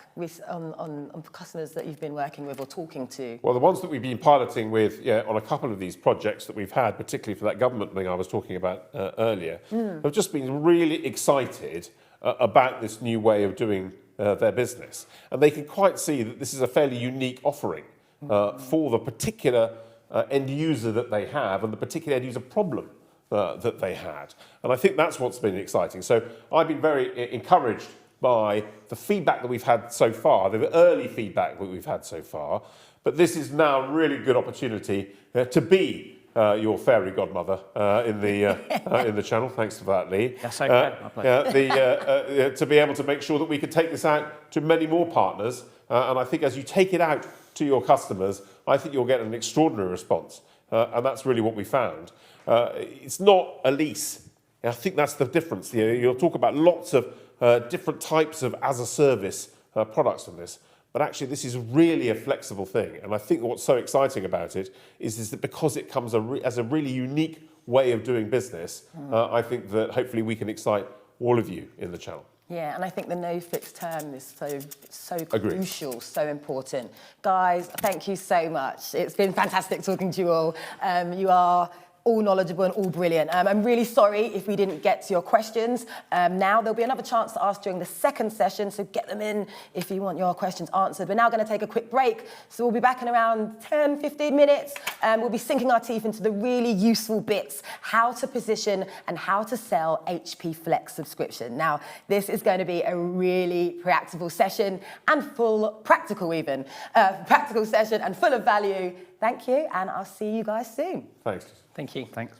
on customers that you've been working with or talking to? Well, the ones that we've been piloting with on a couple of these projects that we've had, particularly for that government thing I was talking about earlier, have just been really excited about this new way of doing their business. And they can quite see that this is a fairly unique offering for the particular end user that they have and the particular end user problem that they had. And I think that's what's been exciting. So I've been very encouraged by the feedback that we've had so far, the early feedback that we've had so far. But this is now a really good opportunity to be your fairy godmother in the channel. Thanks for that, Lee. That's okay. My pleasure. To be able to make sure that we can take this out to many more partners. And I think as you take it out to your customers, I think you'll get an extraordinary response. And that's really what we found. It's not a lease. I think that's the difference. You'll talk about lots of different types of as-a-service products on this. But actually, this is really a flexible thing. And I think what's so exciting about it is that because it comes as a really unique way of doing business, I think that hopefully we can excite all of you in the channel. Yeah, and I think the no fixed term is so Agreed. crucial, so important. Guys, thank you so much. It's been fantastic talking to you all. You are all knowledgeable and all brilliant. I'm really sorry if we didn't get to your questions. Now there'll be another chance to ask during the second session, so get them in if you want your questions answered. We're now going to take a quick break, so we'll be back in around 10, 15 minutes. We'll be sinking our teeth into the really useful bits, how to position and how to sell HP Flex subscription. Now, this is going to be a really practical session and practical session and full of value. Thank you, and I'll see you guys soon. Thanks. Thank you. Thanks.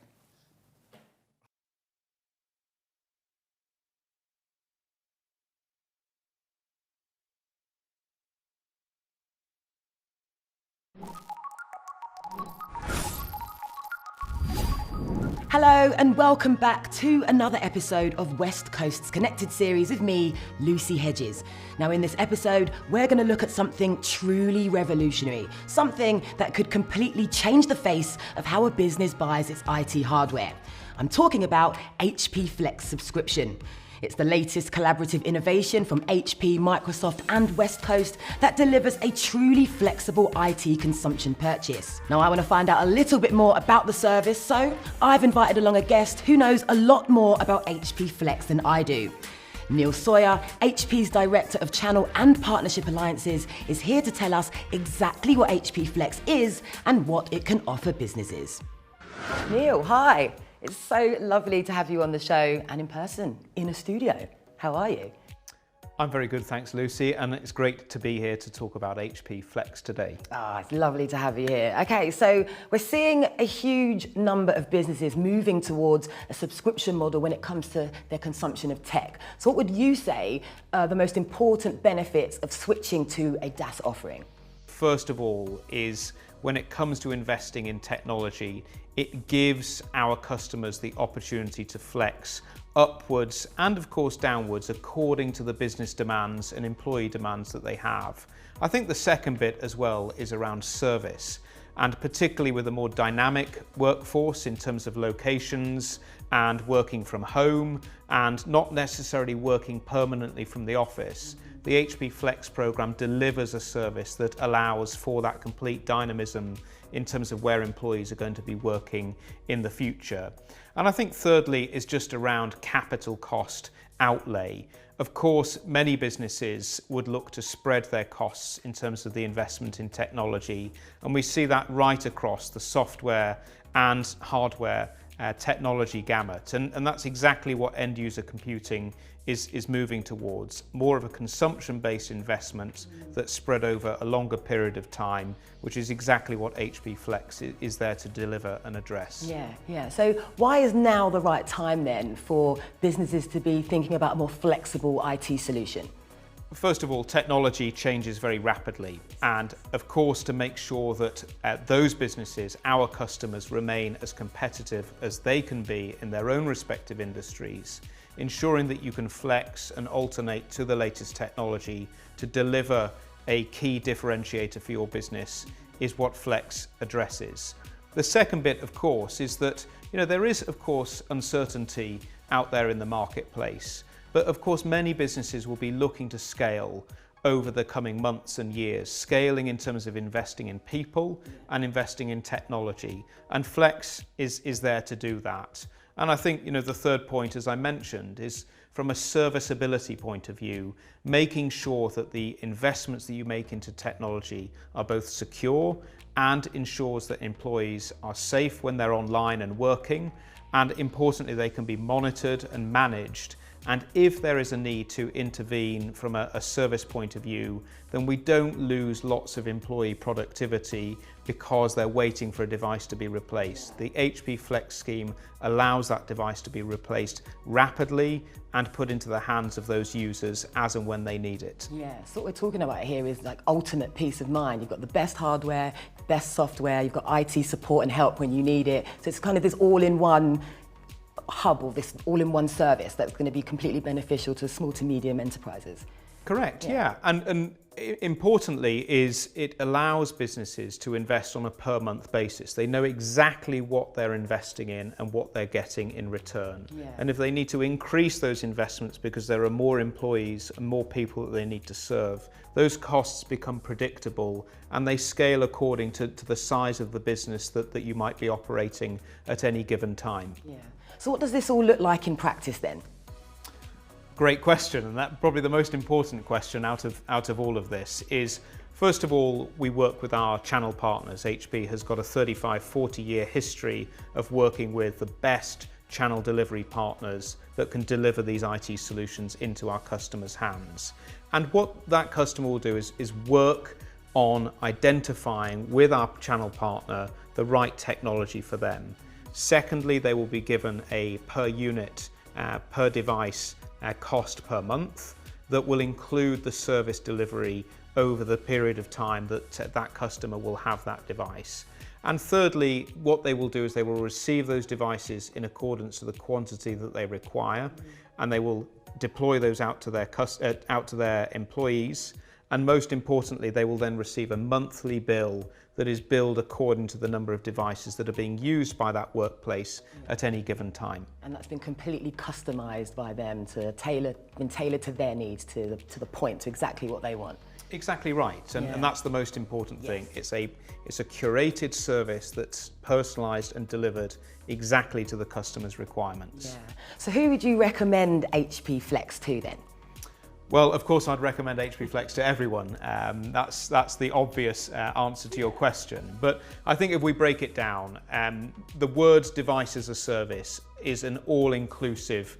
Hello and welcome back to another episode of West Coast's Connected series with me, Lucy Hedges. Now in this episode, we're going to look at something truly revolutionary, something that could completely change the face of how a business buys its IT hardware. I'm talking about HP Flex subscription. It's the latest collaborative innovation from HP, Microsoft and Westcoast that delivers a truly flexible IT consumption purchase. Now I want to find out a little bit more about the service, so I've invited along a guest who knows a lot more about HP Flex than I do. Neil Sawyer, HP's Director of Channel and Partnership Alliances, is here to tell us exactly what HP Flex is and what it can offer businesses. Neil, hi. It's so lovely to have you on the show and in person, in a studio. How are you? I'm very good, thanks Lucy, and it's great to be here to talk about HP Flex today. It's lovely to have you here. Okay, so we're seeing a huge number of businesses moving towards a subscription model when it comes to their consumption of tech. So what would you say are the most important benefits of switching to a DaaS offering? First of all is when it comes to investing in technology, it gives our customers the opportunity to flex upwards and of course downwards according to the business demands and employee demands that they have. I think the second bit as well is around service, and particularly with a more dynamic workforce in terms of locations and working from home and not necessarily working permanently from the office. The HP Flex program delivers a service that allows for that complete dynamism in terms of where employees are going to be working in the future. And I think thirdly is just around capital cost outlay. Of course, many businesses would look to spread their costs in terms of the investment in technology, and we see that right across the software and hardware technology gamut, and that's exactly what end user computing is moving towards, more of a consumption-based investment that's spread over a longer period of time, which is exactly what HP Flex is there to deliver and address. Yeah. So why is now the right time then for businesses to be thinking about a more flexible IT solution? First of all, technology changes very rapidly, and of course to make sure that those businesses, our customers, remain as competitive as they can be in their own respective industries, ensuring that you can flex and alternate to the latest technology to deliver a key differentiator for your business is what Flex addresses. The second bit, of course, is that there is of course uncertainty out there in the marketplace. But of course, many businesses will be looking to scale over the coming months and years, scaling in terms of investing in people and investing in technology. And Flex is there to do that. And I think, the third point, as I mentioned, is from a serviceability point of view, making sure that the investments that you make into technology are both secure and ensures that employees are safe when they're online and working. And importantly, they can be monitored and managed And if there is a need to intervene from a service point of view, then we don't lose lots of employee productivity because they're waiting for a device to be replaced. The HP Flex scheme allows that device to be replaced rapidly and put into the hands of those users as and when they need it. Yeah, so what we're talking about here is like ultimate peace of mind. You've got the best hardware, best software, you've got IT support and help when you need it. So it's kind of this all-in-one hub, or this all-in-one service that's going to be completely beneficial to small to medium enterprises. Correct, yeah. And importantly is it allows businesses to invest on a per month basis. They know exactly what they're investing in and what they're getting in return. Yeah. And if they need to increase those investments because there are more employees and more people that they need to serve, those costs become predictable and they scale according to the size of the business that you might be operating at any given time. Yeah. So what does this all look like in practice then? Great question, and that's probably the most important question out of all of this is, first of all, we work with our channel partners. HP has got a 35-40 year history of working with the best channel delivery partners that can deliver these IT solutions into our customers' hands. And what that customer will do is work on identifying with our channel partner the right technology for them. Secondly, they will be given a per unit, per device cost per month that will include the service delivery over the period of time that that customer will have that device. And thirdly, what they will do is they will receive those devices in accordance to the quantity that they require, and they will deploy those out to their employees. And most importantly, they will then receive a monthly bill that is billed according to the number of devices that are being used by that workplace at any given time. And that's been completely customized by them to been tailored to their needs, to the point, to exactly what they want. Exactly right, and that's the most important thing. It's a curated service that's personalised and delivered exactly to the customer's requirements. Yeah. So who would you recommend HP Flex to then? Well, of course, I'd recommend HP Flex to everyone. That's the obvious answer to your question. But I think if we break it down, the word device as a service is an all-inclusive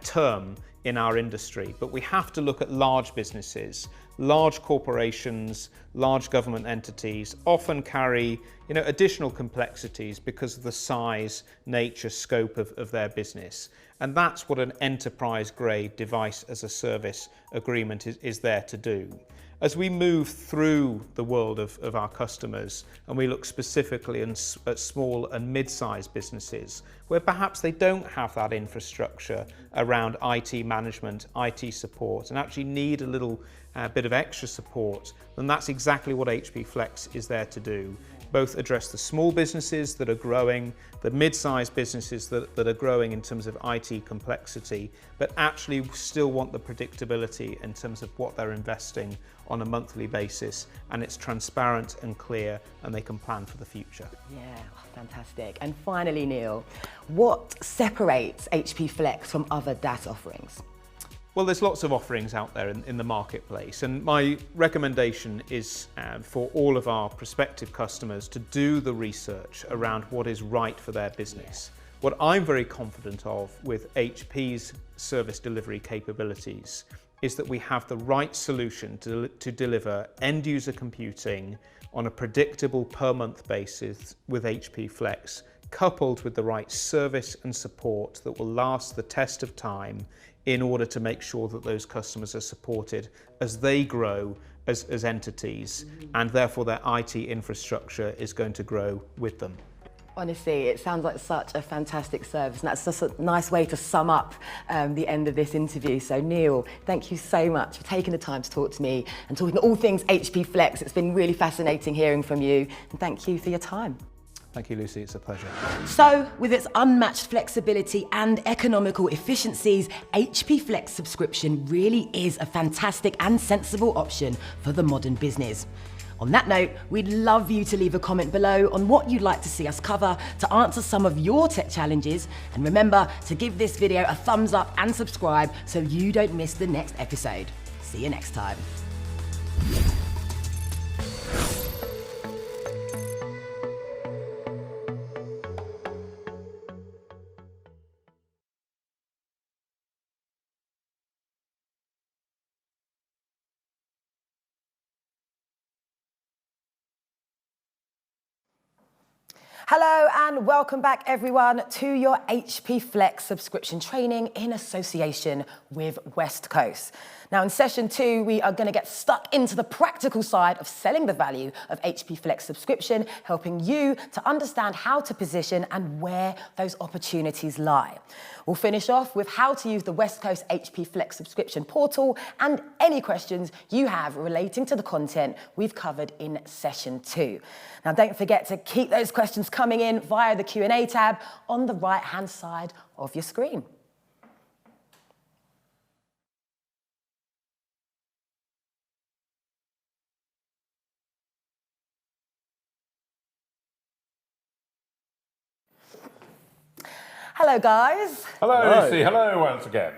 term in our industry. But we have to look at large businesses. Large corporations, large government entities often carry additional complexities because of the size, nature, scope of their business. And that's what an enterprise-grade device as a service agreement is there to do. As we move through the world of our customers and we look specifically at small and mid-sized businesses where perhaps they don't have that infrastructure around IT management, IT support, and actually need a little bit of extra support, then that's exactly what HP Flex is there to do. Both address the small businesses that are growing, the mid-sized businesses that are growing in terms of IT complexity, but actually still want the predictability in terms of what they're investing on a monthly basis, and it's transparent and clear, and they can plan for the future. Yeah, fantastic. And finally, Neil, what separates HP Flex from other DAS offerings? Well, there's lots of offerings out there in the marketplace, and my recommendation is for all of our prospective customers to do the research around what is right for their business. What I'm very confident of with HP's service delivery capabilities is that we have the right solution to deliver end-user computing on a predictable per-month basis with HP Flex, coupled with the right service and support that will last the test of time in order to make sure that those customers are supported as they grow as entities, and therefore their IT infrastructure is going to grow with them. Honestly, it sounds like such a fantastic service, and that's just a nice way to sum up the end of this interview. So Neil, thank you so much for taking the time to talk to me and talking all things HP Flex. It's been really fascinating hearing from you, and thank you for your time. Thank you, Lucy. It's a pleasure. So, with its unmatched flexibility and economical efficiencies, HP Flex subscription really is a fantastic and sensible option for the modern business. On that note, we'd love you to leave a comment below on what you'd like to see us cover to answer some of your tech challenges. And remember to give this video a thumbs up and subscribe so you don't miss the next episode. See you next time. Hello and welcome back everyone to your HP Flex subscription training in association with Westcoast. Now in session 2, we are going to get stuck into the practical side of selling the value of HP Flex subscription, helping you to understand how to position and where those opportunities lie. We'll finish off with how to use the Westcoast HP Flex subscription portal and any questions you have relating to the content we've covered in session 2. Now don't forget to keep those questions coming in via the Q&A tab on the right-hand side of your screen. Hello, guys. Hello, Lucy. Hello once again.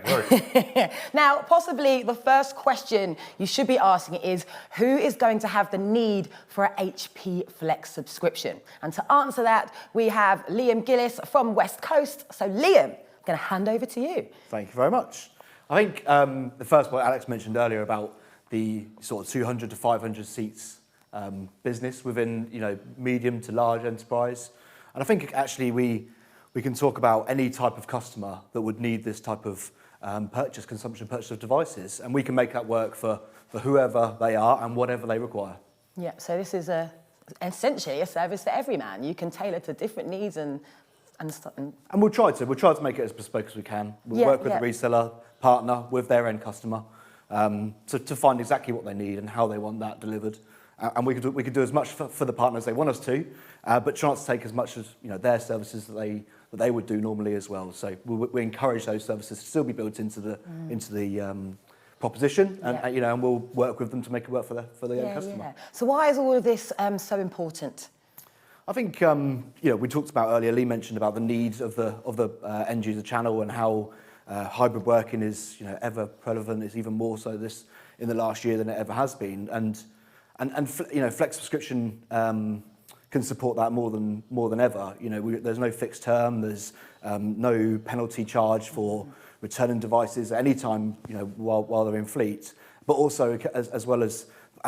Now, possibly the first question you should be asking is, who is going to have the need for an HP Flex subscription? And to answer that, we have Liam Gillis from Westcoast. So, Liam, I'm going to hand over to you. Thank you very much. I think the first point Alex mentioned earlier about the sort of 200 to 500 seats business within, medium to large enterprise. And I think actually we can talk about any type of customer that would need this type of consumption purchase of devices, and we can make that work for whoever they are and whatever they require. Yeah, so this is essentially a service for every man. You can tailor to different needs and stuff. And we'll try to make it as bespoke as we can. We'll work with the reseller partner, with their end customer, to find exactly what they need and how they want that delivered. And we could do as much for the partners they want us to, but try not to take as much as their services that they would do normally as well. So we encourage those services to still be built into the proposition, and we'll work with them to make it work for the end customer. Yeah. So why is all of this so important? I think we talked about earlier. Lee mentioned about the needs of the end user channel and how hybrid working is ever prevalent. It's even more so this in the last year than it ever has been, and Flex subscription can support that more than ever. There's no fixed term. There's no penalty charge for returning devices at any time. While they're in fleet, but also as well as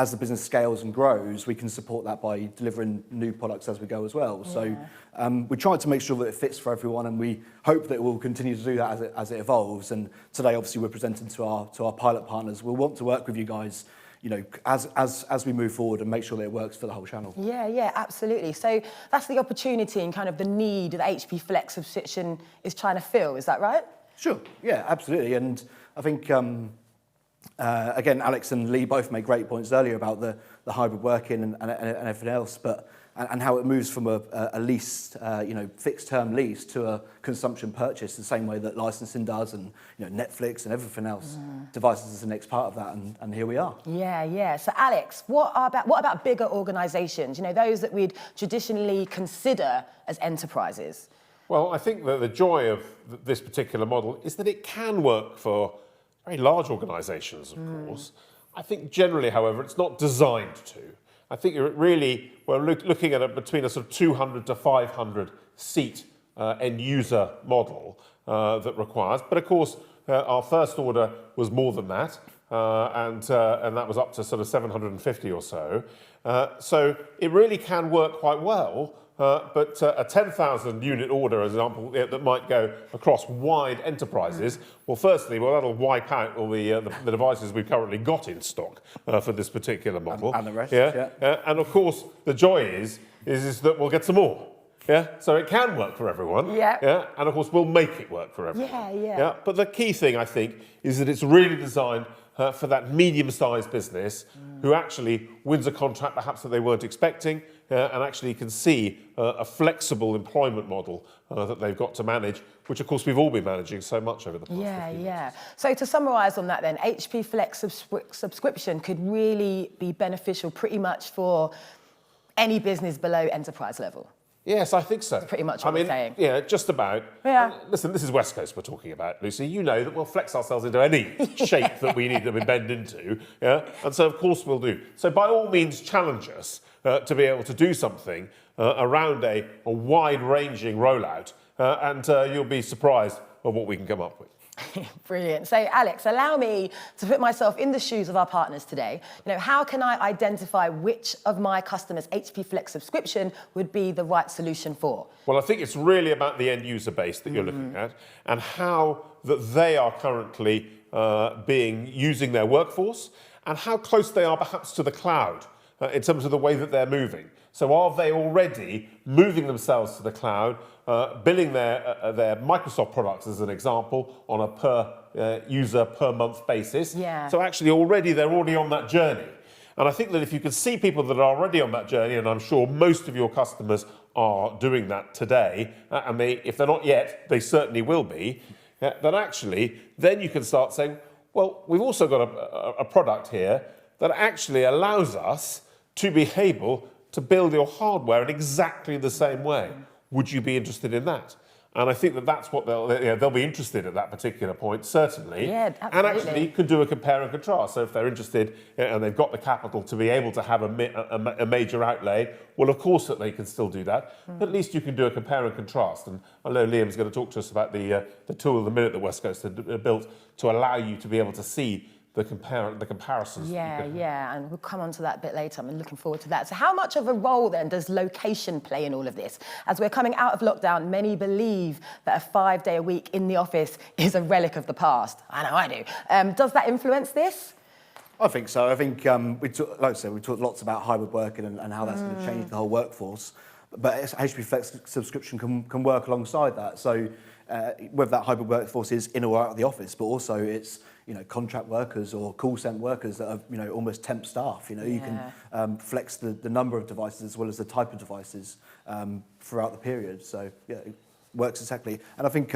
the business scales and grows, we can support that by delivering new products as we go as well. Yeah. So we try to make sure that it fits for everyone, and we hope that it will continue to do that as it evolves. And today, obviously, we're presenting to our pilot partners. We'll want to work with you guys, as we move forward and make sure that it works for the whole channel. Yeah, absolutely. So that's the opportunity and kind of the need that HP Flex subscription is trying to fill. Is that right? Sure. Yeah, absolutely. And I think, again, Alex and Lee both made great points earlier about the hybrid working and everything else, but and how it moves from a lease, fixed term lease to a consumption purchase, the same way that licensing does, and Netflix and everything else. Devices is the next part of that, and here we are. Yeah. So Alex, what about bigger organisations? Those that we'd traditionally consider as enterprises. Well, I think that the joy of this particular model is that it can work for very large organisations, of course. I think generally, however, it's not designed to. I think we're looking at between a sort of 200 to 500 seat end user model that requires. But of course, our first order was more than that, and that was up to sort of 750 or so. So it really can work quite well. But a 10,000 unit order, as an example, that might go across wide enterprises, well, firstly, that'll wipe out all the devices we've currently got in stock for this particular model. And the rest, and of course, the joy is that we'll get some more. Yeah, so it can work for everyone. Yeah. And of course, we'll make it work for everyone. Yeah. But the key thing, I think, is that it's really designed for that medium-sized business who actually wins a contract perhaps that they weren't expecting, and actually can see a flexible employment model that they've got to manage, which of course we've all been managing so much over the past 15 years. So to summarise on that then, HP Flex subscription could really be beneficial pretty much for any business below enterprise level. Yes, I think so. That's pretty much what we're saying. Yeah, just about. Yeah. And listen, this is Westcoast we're talking about, Lucy. You know that we'll flex ourselves into any shape that we need to be bend into. Yeah, and so of course we'll do. So by all means, challenge us to be able to do something around a wide-ranging rollout, and you'll be surprised at what we can come up with. Brilliant. So, Alex, allow me to put myself in the shoes of our partners today. How can I identify which of my customers' HP Flex subscription would be the right solution for? Well, I think it's really about the end user base that you're looking at and how that they are currently using their workforce and how close they are perhaps to the cloud in terms of the way that they're moving. So are they already moving themselves to the cloud, billing their Microsoft products, as an example, on a per user per month basis? Yeah. So actually they're already on that journey. And I think that if you can see people that are already on that journey, and I'm sure most of your customers are doing that today, and if they're not yet, they certainly will be, then actually, then you can start saying, well, we've also got a product here that actually allows us to be able to build your hardware in exactly the same way. Would you be interested in that? And I think that that's what they'll be interested at that particular point, certainly. Yeah, absolutely. And actually could do a compare and contrast. So if they're interested and they've got the capital to be able to have a major outlay, well, of course that they can still do that. But at least you can do a compare and contrast. And I know Liam's going to talk to us about the tool of the minute that Westcoast had built to allow you to be able to see the comparisons. Yeah, and we'll come on to that a bit later. I'm looking forward to that. So how much of a role then does location play in all of this? As we're coming out of lockdown, many believe that a 5-day-a-week in the office is a relic of the past. I know I do. Does that influence this? I think so. I think, like I said, we talked lots about hybrid working and how that's going to change the whole workforce. But HP Flex subscription can work alongside that. So whether that hybrid workforce is in or out of the office, but also it's contract workers or call centre workers that are almost temp staff. You can flex the number of devices as well as the type of devices throughout the period. So yeah, it works exactly. And I think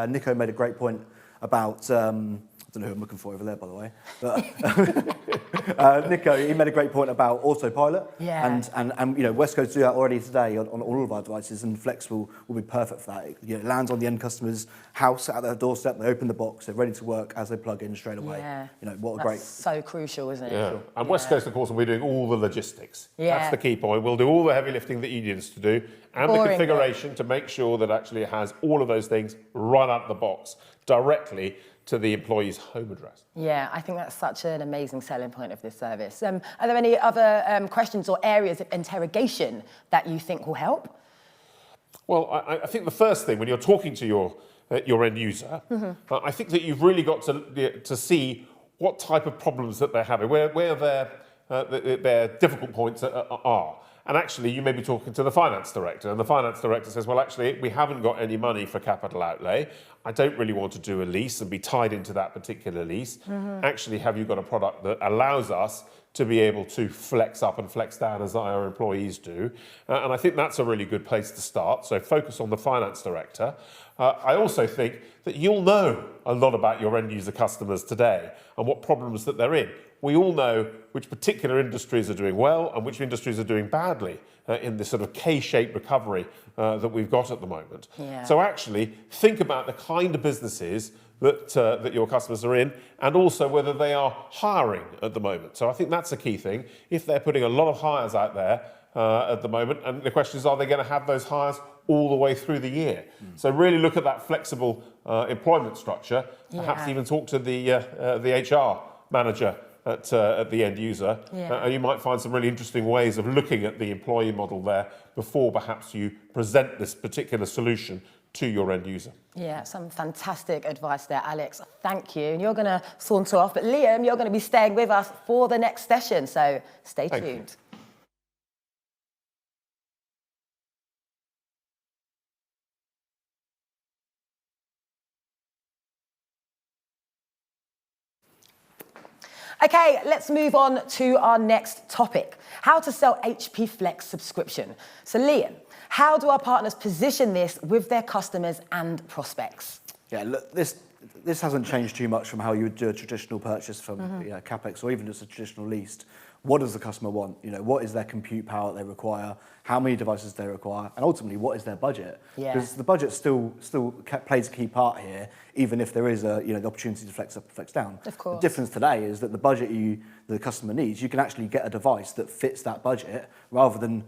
Nico made a great point about. I don't know who I'm looking for over there, by the way. But Nico, he made a great point about autopilot. Yeah. And Westcoast do that already today on all of our devices, and Flex will be perfect for that. It lands on the end customer's house at their doorstep. They open the box. They're ready to work as they plug in straight away. Yeah. What a That's great. so crucial, isn't it? Yeah. And Westcoast, of course, will be doing all the logistics. Yeah. That's the key point. We'll do all the heavy lifting that you need us to do and the configuration to make sure that actually it has all of those things right out of the box directly to the employee's home address. Yeah, I think that's such an amazing selling point of this service. Are there any other questions or areas of interrogation that you think will help? Well, I think the first thing when you're talking to your end user, I think that you've really got to see what type of problems that they're having, where their difficult points are. And actually, you may be talking to the finance director, and the finance director says, well, actually, we haven't got any money for capital outlay. I don't really want to do a lease and be tied into that particular lease. Actually, have you got a product that allows us to be able to flex up and flex down as our employees do? And I think that's a really good place to start. So focus on the finance director. I also think that you'll know a lot about your end user customers today and what problems that they're in. We all know which particular industries are doing well and which industries are doing badly in this sort of K-shaped recovery that we've got at the moment. Yeah. So actually think about the kind of businesses that your customers are in, and also whether they are hiring at the moment. So I think that's a key thing. If they're putting a lot of hires out there at the moment, and the question is, are they going to have those hires all the way through the year? So really look at that flexible employment structure. Perhaps even talk to the HR manager at the end user. You might find some really interesting ways of looking at the employee model there before perhaps you present this particular solution to your end user. Yeah, some fantastic advice there, Alex. Thank you. And you're going to saunter off, but Liam, you're going to be staying with us for the next session, so stay tuned. Okay, let's move on to our next topic, how to sell HP Flex subscription. So Liam, how do our partners position this with their customers and prospects? Yeah, look, this hasn't changed too much from how you would do a traditional purchase from CapEx or even just a traditional lease. What does the customer want? What is their compute power they require? How many devices they require? And ultimately, what is their budget? Because the budget still plays a key part here, even if there is the opportunity to flex up, flex down. Of course. The difference today is that the budget the customer needs, you can actually get a device that fits that budget rather than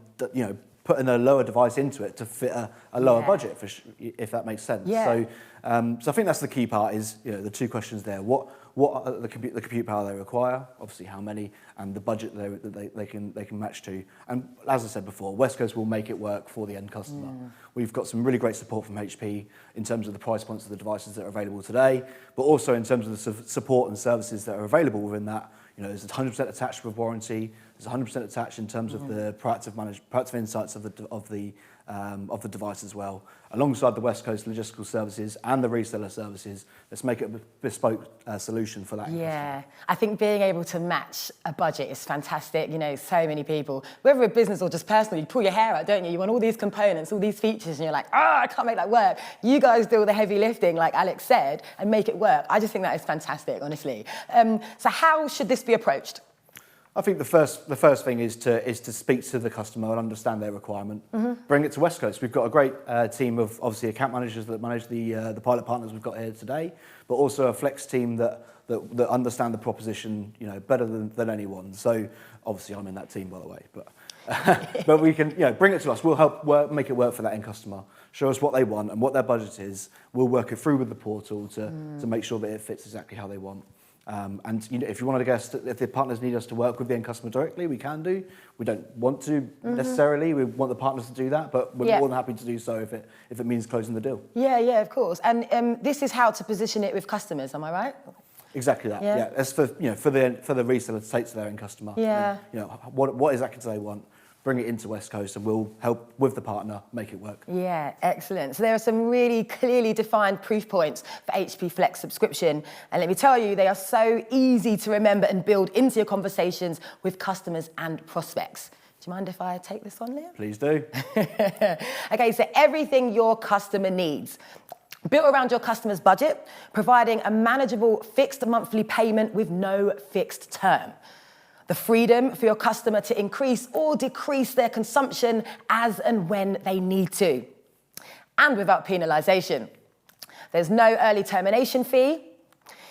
putting a lower device into it to fit a lower budget, if that makes sense. Yeah. So I think that's the key part is, the two questions there. What are the compute power they require, obviously how many, and the budget that they can match to. And as I said before, Westcoast will make it work for the end customer. We've got some really great support from HP in terms of the price points of the devices that are available today, but also in terms of the support and services that are available within that. There's 100% attached with warranty. There's 100% attached in terms of the proactive insights of the device as well. Alongside the Westcoast logistical services and the reseller services, let's make it a bespoke solution for that. Yeah, I think being able to match a budget is fantastic. So many people, whether a business or just personal, you pull your hair out, don't you? You want all these components, all these features, and you're like, I can't make that work. You guys do all the heavy lifting, like Alex said, and make it work. I just think that is fantastic, honestly. So how should this be approached? I think the first thing is to speak to the customer and understand their requirement. Bring it to Westcoast. We've got a great team of obviously account managers that manage the pilot partners we've got here today, but also a flex team that understand the proposition better than anyone. So obviously I'm in that team, by the way, but we can bring it to us. We'll help make it work for that end customer. Show us what they want and what their budget is. We'll work it through with the portal to make sure that it fits exactly how they want. And if you wanted to guess, if the partners need us to work with the end customer directly, we can do. We don't want to necessarily. We want the partners to do that, but we're more than happy to do so if it means closing the deal. Yeah, of course. And this is how to position it with customers. Am I right? Exactly that. Yeah. That's for the reseller to take to their end customer. Yeah. What exactly do they want? Bring it into Westcoast and we'll help with the partner make it work. Yeah, excellent. So there are some really clearly defined proof points for HP Flex subscription. And let me tell you, they are so easy to remember and build into your conversations with customers and prospects. Do you mind if I take this on, Liam? Please do. Okay, so everything your customer needs. Built around your customer's budget, providing a manageable fixed monthly payment with no fixed term. The freedom for your customer to increase or decrease their consumption as and when they need to, and without penalisation. There's no early termination fee.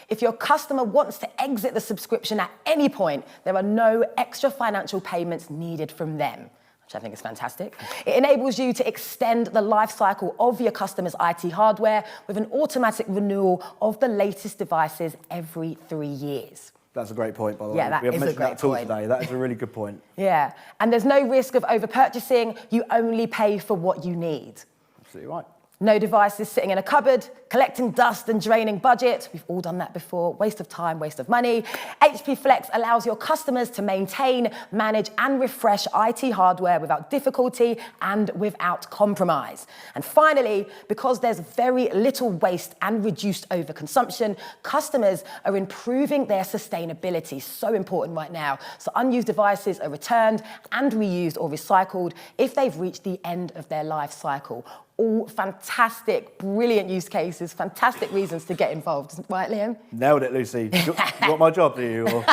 If your customer wants to exit the subscription at any point, there are no extra financial payments needed from them, which I think is fantastic. It enables you to extend the life cycle of your customer's IT hardware with an automatic renewal of the latest devices every 3 years. That's a great point, by the way. Yeah, that we haven't is a mentioned great that at all point. today. That is a really good point. Yeah, and there's no risk of over-purchasing. You only pay for what you need. Absolutely right. No devices sitting in a cupboard, collecting dust and draining budget. We've all done that before. Waste of time, waste of money. HP Flex allows your customers to maintain, manage and refresh IT hardware without difficulty and without compromise. And finally, because there's very little waste and reduced overconsumption, customers are improving their sustainability. So important right now. So unused devices are returned and reused or recycled if they've reached the end of their life cycle. All fantastic, brilliant use cases, fantastic reasons to get involved. Right, Liam? Nailed it, Lucy. You got my job, do you? Or?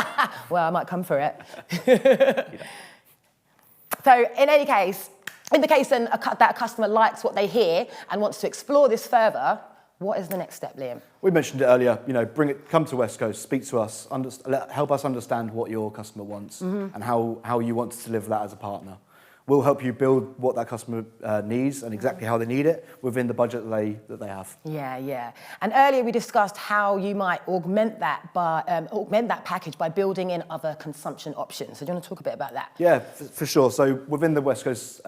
Well, I might come for it. So in any case, in the case that a customer likes what they hear and wants to explore this further, what is the next step, Liam? We mentioned it earlier, come to Westcoast, speak to us, help us understand what your customer wants and how you want to deliver that as a partner. We'll help you build what that customer needs and exactly how they need it within the budget that they have. Yeah. And earlier we discussed how you might augment that package by building in other consumption options. So do you want to talk a bit about that? Yeah, for sure. So within the Westcoast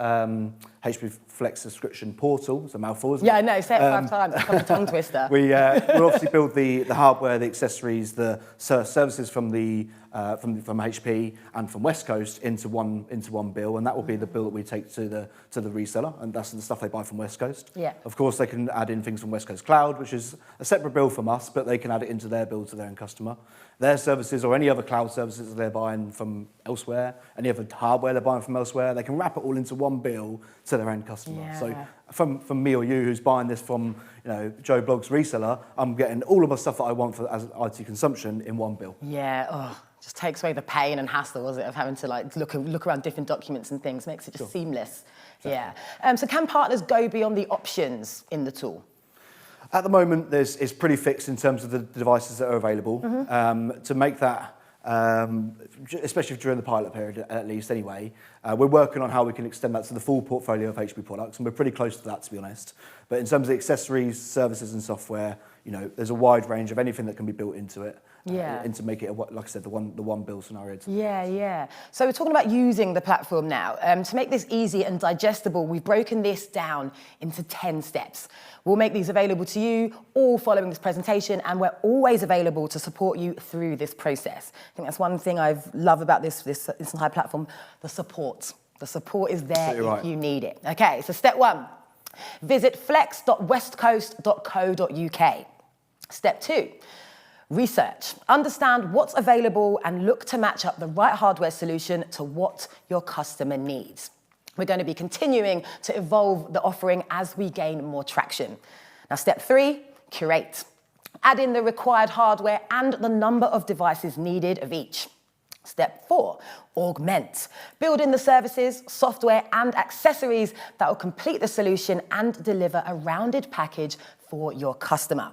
HP Flex subscription portal, it's a mouthful, isn't it? Yeah, I know. Say it 5 times. It's a tongue twister. We'll obviously build the hardware, the accessories, the services from HP and from Westcoast into one bill, and that will be the bill that we take to the reseller, and that's the stuff they buy from Westcoast. Yeah. Of course, they can add in things from Westcoast Cloud, which is a separate bill from us, but they can add it into their bill to their end customer. Their services or any other cloud services that they're buying from elsewhere, any other hardware they're buying from elsewhere, they can wrap it all into one bill to their end customer. Yeah. So from me or you who's buying this from Joe Blogg's reseller, I'm getting all of my stuff that I want as IT consumption in one bill. Yeah, just takes away the pain and hassle, was it, of having to look around different documents and things, makes it just seamless. Exactly. Yeah. So can partners go beyond the options in the tool? At the moment, it's pretty fixed in terms of the devices that are available. To make that, especially during the pilot period at least anyway, We're working on how we can extend that to the full portfolio of HP products, and we're pretty close to that, to be honest. But in terms of accessories, services, and software, you know, there's a wide range of anything that can be built into it, and to make it, like I said, the one build scenario. Yeah. So we're talking about using the platform now. To make this easy and digestible, we've broken this down into 10 steps. We'll make these available to you all following this presentation, and we're always available to support you through this process. I think that's one thing I love about this entire platform, the support. The support is there if you need it. Okay, so step 1, visit flex.westcoast.co.uk. Step 2, research. Understand what's available and look to match up the right hardware solution to what your customer needs. We're going to be continuing to evolve the offering as we gain more traction. Now, step 3, curate. Add in the required hardware and the number of devices needed of each. Step 4, augment. Build in the services, software, and accessories that will complete the solution and deliver a rounded package for your customer.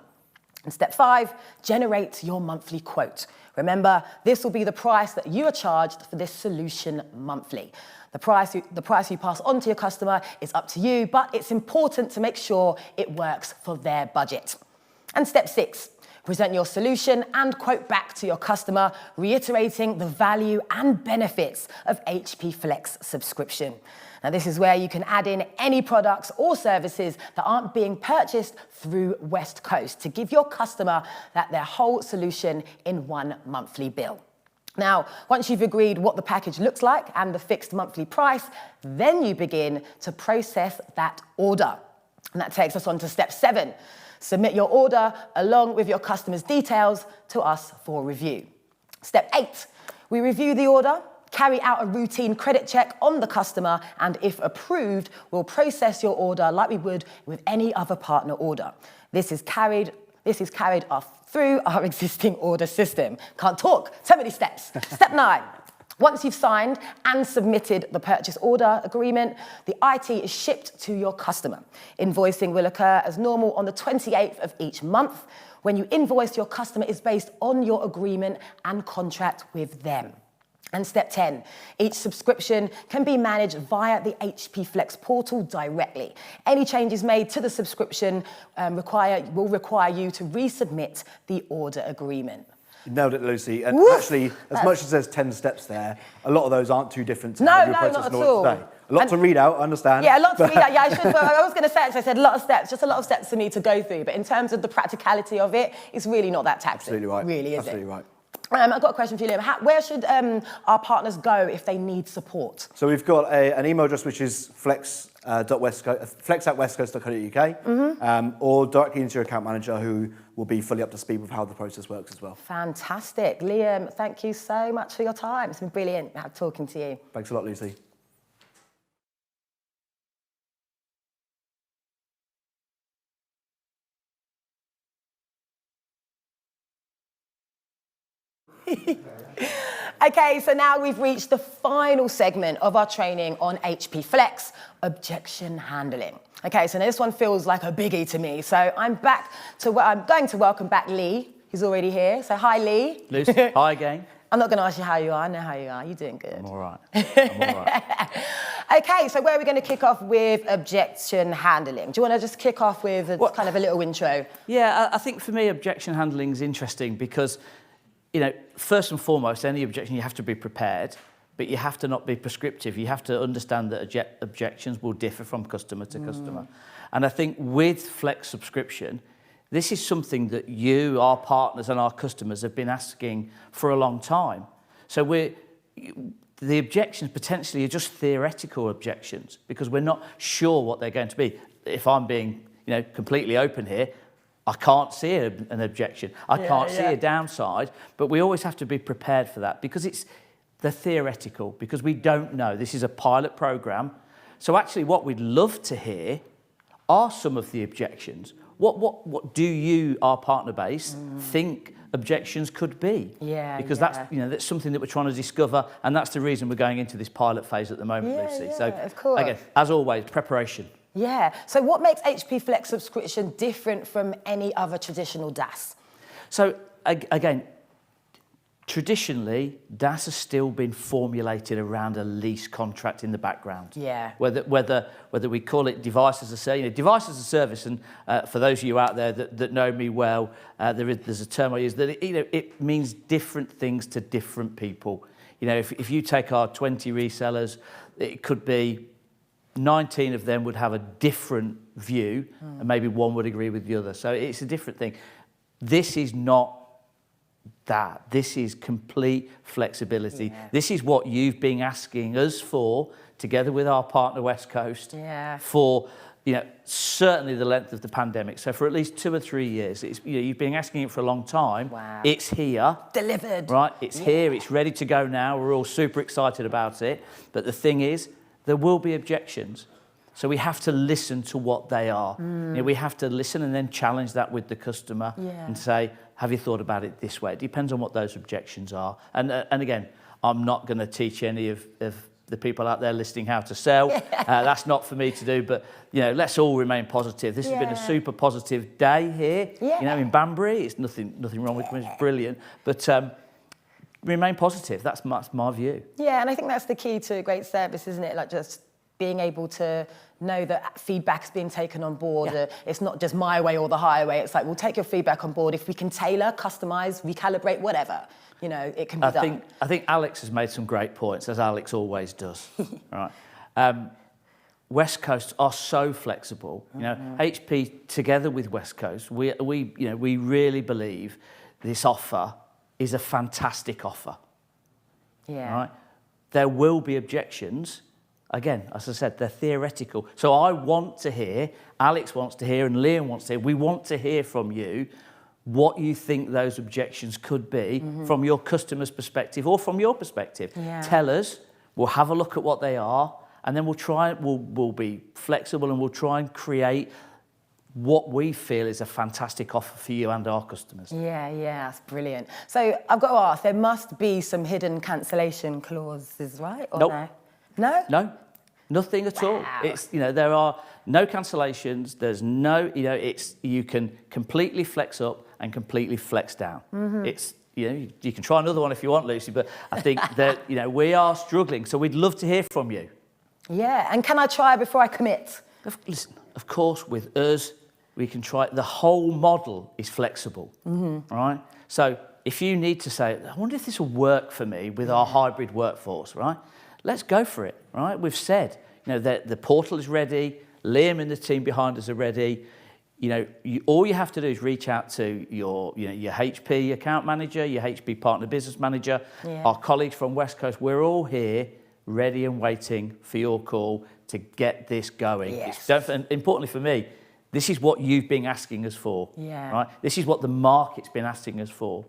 And step 5, generate your monthly quote. Remember, this will be the price that you are charged for this solution monthly. The price you pass on to your customer is up to you, but it's important to make sure it works for their budget. And step 6, present your solution and quote back to your customer, reiterating the value and benefits of HP Flex subscription. Now, this is where you can add in any products or services that aren't being purchased through Westcoast to give your customer their whole solution in one monthly bill. Now, once you've agreed what the package looks like and the fixed monthly price, then you begin to process that order. And that takes us on to step 7. Submit your order along with your customer's details to us for review. Step 8, we review the order, carry out a routine credit check on the customer, and if approved, we'll process your order like we would with any other partner order. This is carried off through our existing order system. Can't talk, so many steps. Step 9. Once you've signed and submitted the purchase order agreement, the IT is shipped to your customer. Invoicing will occur as normal on the 28th of each month. When you invoice, your customer is based on your agreement and contract with them. And step 10, each subscription can be managed via the HP Flex portal directly. Any changes made to the subscription will require you to resubmit the order agreement. You nailed it, Lucy. And Woof! actually, as much as there's 10 steps there, a lot of those aren't too different to No, how you're not processing at orders all. today. A lot to read out, I understand. Yeah, a lot to read out. Yeah, I was going to say, I said a lot of steps, just a lot of steps for me to go through. But in terms of the practicality of it, it's really not that taxing. Absolutely right. Really, is Absolutely it? right. I've got a question for you, Liam. Where should our partners go if they need support? So we've got an email address which is flex@westcoast.co.uk, or directly into your account manager, who will be fully up to speed with how the process works as well. Fantastic. Liam, thank you so much for your time. It's been brilliant talking to you. Thanks a lot, Lucy. Okay, so now we've reached the final segment of our training on HP Flex, objection handling. Okay, so now this one feels like a biggie to me. So I'm going to welcome back Lee, who's already here. So hi, Lee. Lucy, hi again. I'm not going to ask you how you are. I know how you are. You're doing good. I'm all right. I'm all right. Okay, so where are we going to kick off with objection handling? Do you want to just kick off with kind of a little intro? Yeah, I think for me, objection handling is interesting because, you know, first and foremost, any objection, you have to be prepared, but you have to not be prescriptive. You have to understand that objections will differ from customer to customer. And I think with Flex subscription, this is something that you, our partners and our customers have been asking for a long time. So the objections potentially are just theoretical objections because we're not sure what they're going to be. If I'm being, you know, completely open here, I can't see an objection. I can't see a downside, but we always have to be prepared for that because it's the theoretical, because we don't know. This is a pilot program. So actually what we'd love to hear are some of the objections. What do you, our partner base, think objections could be? Because that's something that we're trying to discover, and that's the reason we're going into this pilot phase at the moment, Lucy. So of course. Again, as always, preparation. Yeah. So what makes HP Flex subscription different from any other traditional DAS? So again, traditionally, DAS has still been formulated around a lease contract in the background. Yeah. Whether we call it device as a service, device as a service, and for those of you out there that know me well, there's a term I use that it means different things to different people. If you take our 20 resellers, it could be 19 of them would have a different view, and maybe one would agree with the other. So it's a different thing. This is not that. This is complete flexibility. Yeah. This is what you've been asking us for, together with our partner Westcoast, for certainly the length of the pandemic. So for at least 2 or 3 years, you've been asking it for a long time. Wow. It's here, Delivered. right? It's here. It's ready to go now. We're all super excited about it. But the thing is, there will be objections. So we have to listen to what they are. We have to listen and then challenge that with the customer and say, have you thought about it this way? It depends on what those objections are. And again, I'm not going to teach any of the people out there listening how to sell. That's not for me to do. But let's all remain positive. This has been a super positive day here. In Banbury, it's nothing wrong with it. It's brilliant. But remain positive. That's my view. Yeah, and I think that's the key to a great service, isn't it? Like just being able to know that feedback's being taken on board. It's not just my way or the highway. It's like, we'll take your feedback on board. If we can tailor, customise, recalibrate, whatever, it can be done. I think Alex has made some great points, as Alex always does. Right. Westcoast are so flexible. HP together with Westcoast, we really believe this offer is a fantastic offer. Yeah. Right? There will be objections. Again, as I said, they're theoretical. So I want to hear, Alex wants to hear, and Liam wants to hear, we want to hear from you what you think those objections could be from your customer's perspective or from your perspective. Tell us, we'll have a look at what they are, and then we'll be flexible and we'll try and create what we feel is a fantastic offer for you and our customers. Yeah, that's brilliant. So I've got to ask, there must be some hidden cancellation clauses, right? Or Nope. No? No, nothing at all. It's there are no cancellations. There's no you can completely flex up and completely flex down. It's you can try another one if you want, Lucy, but I think that we are struggling. So we'd love to hear from you. Yeah, and can I try before I commit? Listen, of course, with us, we can try. The whole model is flexible, right? So if you need to say, I wonder if this will work for me with our hybrid workforce, right? Let's go for it, right? We've said, that the portal is ready. Liam and the team behind us are ready. All you have to do is reach out to your HP account manager, your HP partner business manager, our colleagues from Westcoast. We're all here, ready and waiting for your call to get this going. Yes. And importantly for me, this is what you've been asking us for, right? This is what the market's been asking us for.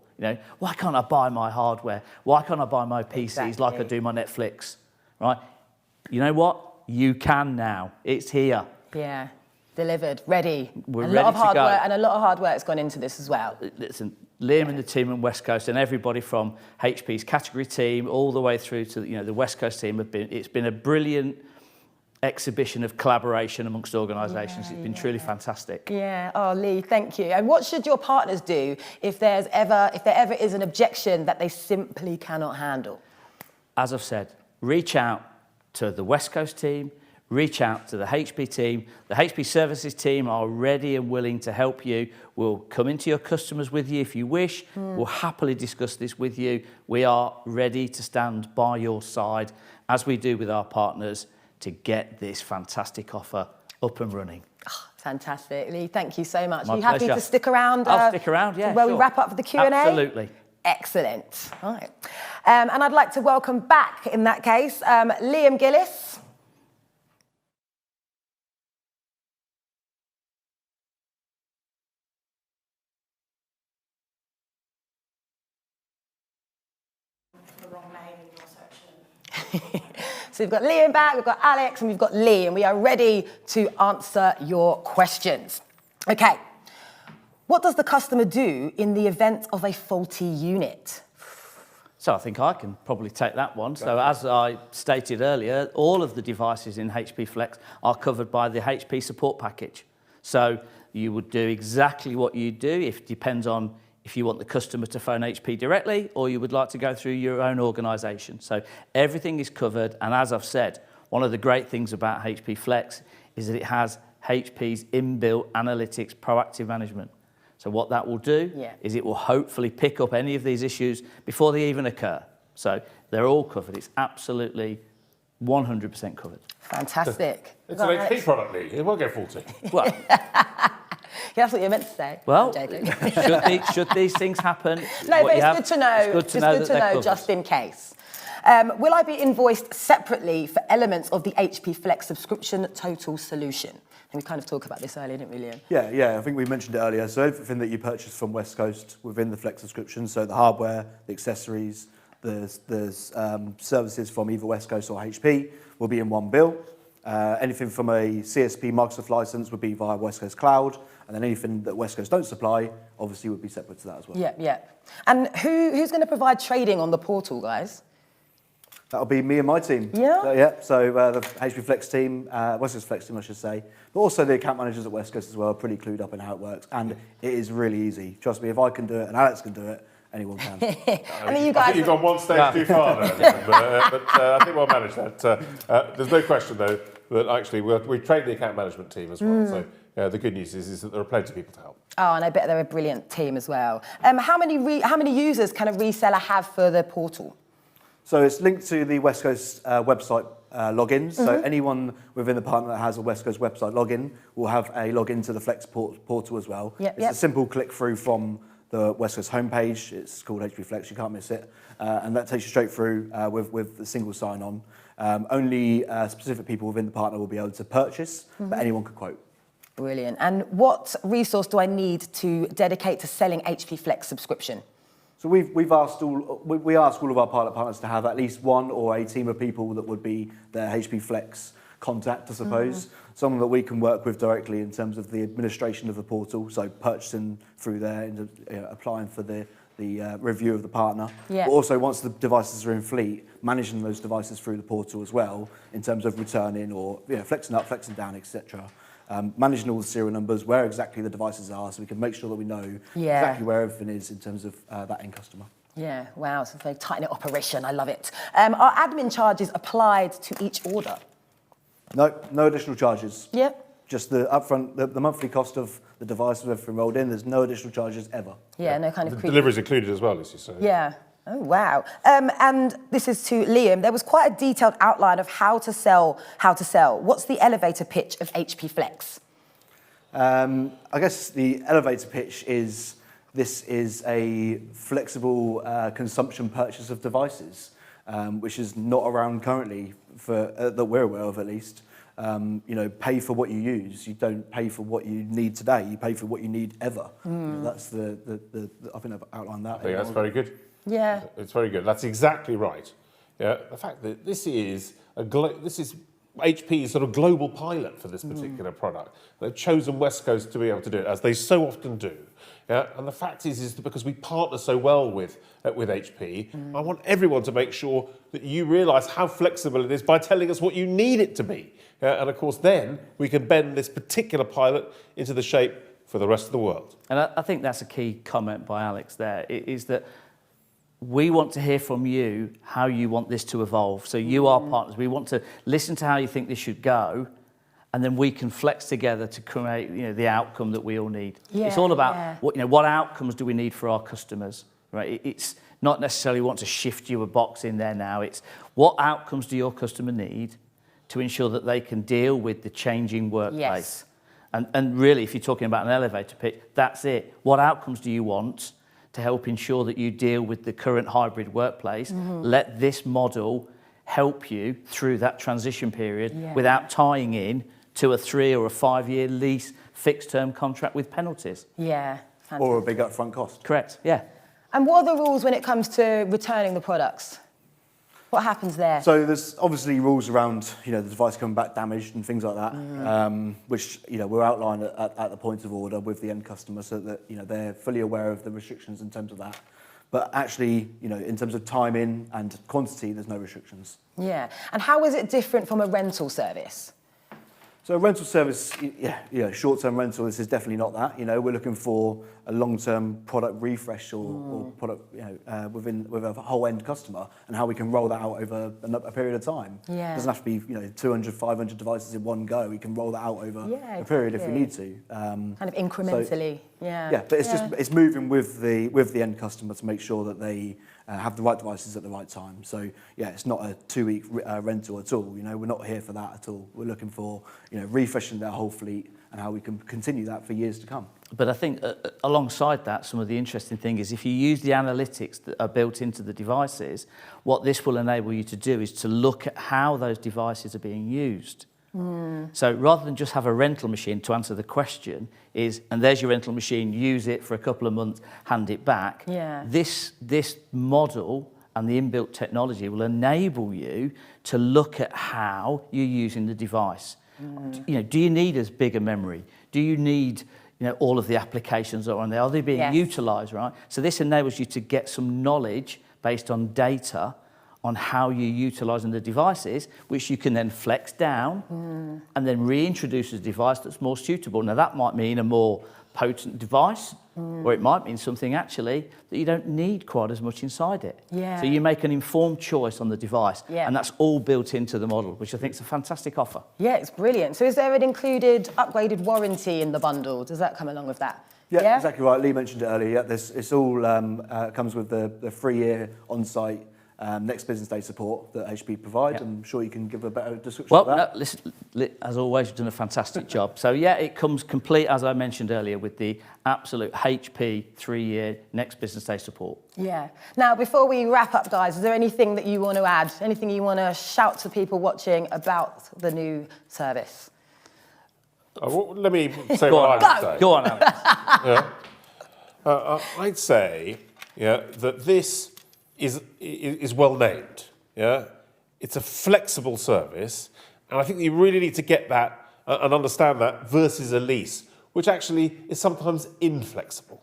Why can't I buy my hardware? Why can't I buy my PCs like I do my Netflix, right? You know what? You can now. It's here. Yeah, delivered, ready. We're a ready lot of to hard go. work, and a lot of hard work's gone into this as well. Listen, Liam and the team at Westcoast and everybody from HP's category team all the way through to the Westcoast team it's been a brilliant exhibition of collaboration amongst organisations. It's been truly fantastic. Yeah. Oh, Lee, thank you. And what should your partners do if there ever is an objection that they simply cannot handle? As I've said, reach out to the Westcoast team, reach out to the HP team. The HP services team are ready and willing to help you. We'll come into your customers with you if you wish. We'll happily discuss this with you. We are ready to stand by your side, as we do with our partners, to get this fantastic offer up and running. Oh, fantastic. Lee, thank you so much. My Are you happy pleasure. to stick around? I'll stick around, yeah. Where we sure. wrap up for the Q&A? Absolutely. Excellent. All right. And I'd like to welcome back, in that case, Liam Gillis. The wrong name in your section. So we've got Liam back, we've got Alex, and we've got Lee, and we are ready to answer your questions. Okay. What does the customer do in the event of a faulty unit? So I think I can probably take that one. So as I stated earlier, all of the devices in HP Flex are covered by the HP support package. So you would do exactly what you do. If it depends on if you want the customer to phone HP directly, or you would like to go through your own organisation. So everything is covered, and as I've said, one of the great things about HP Flex is that it has HP's inbuilt analytics proactive management. So what that will do is it will hopefully pick up any of these issues before they even occur. So they're all covered. It's absolutely 100% covered. Fantastic. It's an HP product, Lee. It won't get faulty. Well, That's what you meant to say. well, I'm joking. should these things happen? No, what but you it's have- good to know. It's good to know that they're covered. Just in case. Will I be invoiced separately for elements of the HP Flex subscription total solution? And we kind of talked about this earlier, didn't we, Liam? Yeah, I think we mentioned it earlier. So everything that you purchase from Westcoast within the Flex subscription, so the hardware, the accessories, the services from either Westcoast or HP will be in one bill. Anything from a CSP Microsoft license would be via Westcoast Cloud, and then anything that Westcoast don't supply, obviously, would be separate to that as well. Yeah. And who's going to provide trading on the portal, guys? That'll be me and my team. Yeah? So the HP Flex team, Westcoast Flex team, I should say, but also the account managers at Westcoast as well are pretty clued up in how it works, and it is really easy. Trust me, if I can do it and Alex can do it, anyone can. I mean, you I guys. think you've gone one stage too far there, but I think we'll manage that. There's no question, though, that actually we train the account management team as well. So the good news is that there are plenty of people to help. Oh, and I bet they're a brilliant team as well. How many users can a reseller have for the portal? So it's linked to the Westcoast website logins. So anyone within the partner that has a Westcoast website login will have a login to the Flex portal as well. It's a simple click through from the Westcoast homepage. It's called HP Flex, you can't miss it. And that takes you straight through with the single sign-on. Only specific people within the partner will be able to purchase, but anyone could quote. Brilliant. And what resource do I need to dedicate to selling HP Flex subscription? So we ask all of our pilot partners to have at least one or a team of people that would be their HP Flex contact, I suppose. Someone that we can work with directly in terms of the administration of the portal, so purchasing through there, and applying for the review of the partner. Yeah. But also, once the devices are in fleet, managing those devices through the portal as well, in terms of returning or flexing up, flexing down, etc. Managing all the serial numbers, where exactly the devices are, so we can make sure that we know exactly where everything is in terms of that end customer. Yeah, wow, it's a very tight-knit operation. I love it. Are admin charges applied to each order? No additional charges. Yeah. Just the upfront, the monthly cost of the device with everything rolled in. There's no additional charges ever. Yeah, no kind of The delivery is included as well, Lucy. So. Yeah. Oh, wow. And this is to Liam. There was quite a detailed outline of how to sell. What's the elevator pitch of HP Flex? I guess the elevator pitch is this is a flexible consumption purchase of devices, which is not around currently for that we're aware of, at least. Pay for what you use. You don't pay for what you need today. You pay for what you need ever. That's the I think I've outlined that. I think that's very good. Yeah. It's very good. That's exactly right. Yeah, the fact that this is HP's sort of global pilot for this particular product. They've chosen Westcoast to be able to do it, as they so often do. Yeah, and the fact is that because we partner so well with HP, I want everyone to make sure that you realise how flexible it is by telling us what you need it to be. Yeah, and of course, then we can bend this particular pilot into the shape for the rest of the world. And I think that's a key comment by Alex there, is that we want to hear from you how you want this to evolve. So you are partners. We want to listen to how you think this should go, and then we can flex together to create the outcome that we all need. Yeah, it's all about what outcomes do we need for our customers, right? It's not necessarily want to shift you a box in there now. It's what outcomes do your customer need to ensure that they can deal with the changing workplace. Yes. And really, if you're talking about an elevator pitch, that's it. What outcomes do you want to help ensure that you deal with the current hybrid workplace? Let this model help you through that transition period without tying in to a 3 or a 5 year lease fixed term contract with penalties. Yeah. Fantastic. Or a big upfront cost. Correct, yeah. And what are the rules when it comes to returning the products? What happens there? So there's obviously rules around, the device coming back damaged and things like that, which, we're outlined at the point of order with the end customer so that, they're fully aware of the restrictions in terms of that. But actually, in terms of timing and quantity, there's no restrictions. Yeah. And how is it different from a rental service? So a rental service, short-term rental, this is definitely not that. We're looking for a long-term product refresh or product, with a whole end customer, and how we can roll that out over a period of time. Yeah. It doesn't have to be 200, 500 devices in one go. We can roll that out over a period if we need to. Kind of incrementally. Yeah, but it's moving with the end customer to make sure that they have the right devices at the right time. So yeah, it's not a 2-week rental at all. We're not here for that at all. We're looking for refreshing their whole fleet and how we can continue that for years to come. But I think alongside that, some of the interesting thing is if you use the analytics that are built into the devices, what this will enable you to do is to look at how those devices are being used. So rather than just have a rental machine, to answer the question, and there's your rental machine, use it for a couple of months, hand it back. Yeah. This model and the inbuilt technology will enable you to look at how you're using the device. Do you need as big a memory? Do you need all of the applications that are on there? Are they being utilised, right? So this enables you to get some knowledge based on data on how you're utilising the devices, which you can then flex down and then reintroduce a device that's more suitable. Now, that might mean a more potent device, or it might mean something actually that you don't need quite as much inside it. Yeah. So you make an informed choice on the device, and that's all built into the model, which I think is a fantastic offer. Yeah, it's brilliant. So is there an included upgraded warranty in the bundle? Does that come along with that? Yeah, exactly right. Lee mentioned it earlier. Yeah, it's all comes with the 3-year on-site next business day support that HP provide. I'm sure you can give a better description of that. Well, listen, as always, you've done a fantastic job. So yeah, it comes complete, as I mentioned earlier, with the absolute HP 3-year next business day support. Yeah. Now, before we wrap up, guys, is there anything that you want to add? Anything you want to shout to people watching about the new service? Let me say what I would say. Go on, Alex. I'd say that this is well named. Yeah, it's a flexible service, and I think you really need to get that and understand that versus a lease, which actually is sometimes inflexible.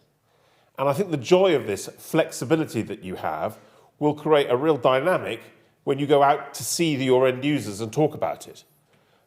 And I think the joy of this flexibility that you have will create a real dynamic when you go out to see your end users and talk about it.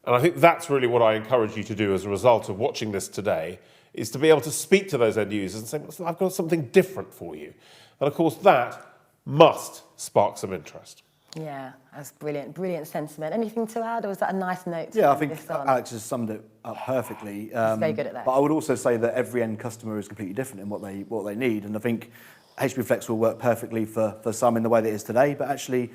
And I think that's really what I encourage you to do as a result of watching this today, is to be able to speak to those end users and say, well, I've got something different for you. And of course, that must spark some interest. Yeah, that's brilliant. Brilliant sentiment. Anything to add, or is that a nice note to Yeah, I end think this on? Alex has summed it up perfectly. He's very good at that. But I would also say that every end customer is completely different in what they need. And I think HP Flex will work perfectly for some in the way that it is today, but actually,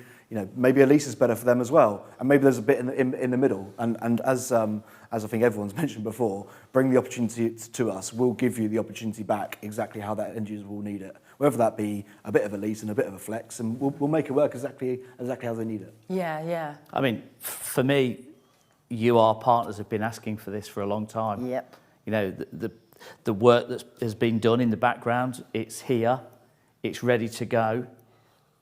maybe a lease is better for them as well. And maybe there's a bit in the middle. And as I think everyone's mentioned before, bring the opportunity to us. We'll give you the opportunity back exactly how that end user will need it. Whether that be a bit of a lease and a bit of a flex, and we'll make it work exactly how they need it. Yeah, yeah. I mean, for me, our partners have been asking for this for a long time. Yep. The work that has been done in the background, it's here, it's ready to go.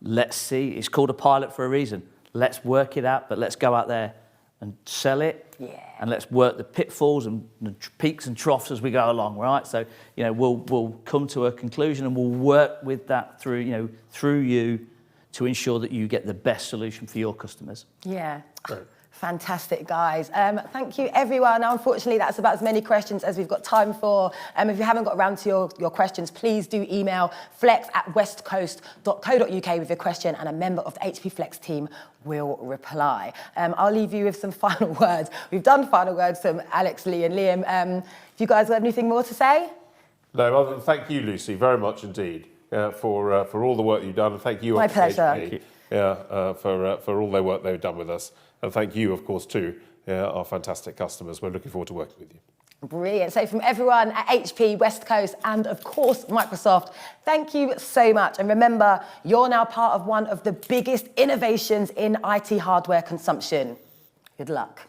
Let's see. It's called a pilot for a reason. Let's work it out, but let's go out there and sell it. Yeah. And let's work the pitfalls and the peaks and troughs as we go along, right? So, we'll come to a conclusion and we'll work with that through you to ensure that you get the best solution for your customers. Yeah. Great. Fantastic, guys. Thank you, everyone. Now, unfortunately, that's about as many questions as we've got time for. If you haven't got around to your questions, please do email flex@westcoast.co.uk with your question, and a member of the HP Flex team will reply. I'll leave you with some final words. We've done final words from Alex, Lee, and Liam. Do you guys have anything more to say? No, other than thank you, Lucy, very much indeed for all the work you've done, and thank you. My pleasure. HP, for all their work they've done with us. And thank you, of course, to our fantastic customers. We're looking forward to working with you. Brilliant. So from everyone at HP, Westcoast, and of course, Microsoft, thank you so much. And remember, you're now part of one of the biggest innovations in IT hardware consumption. Good luck.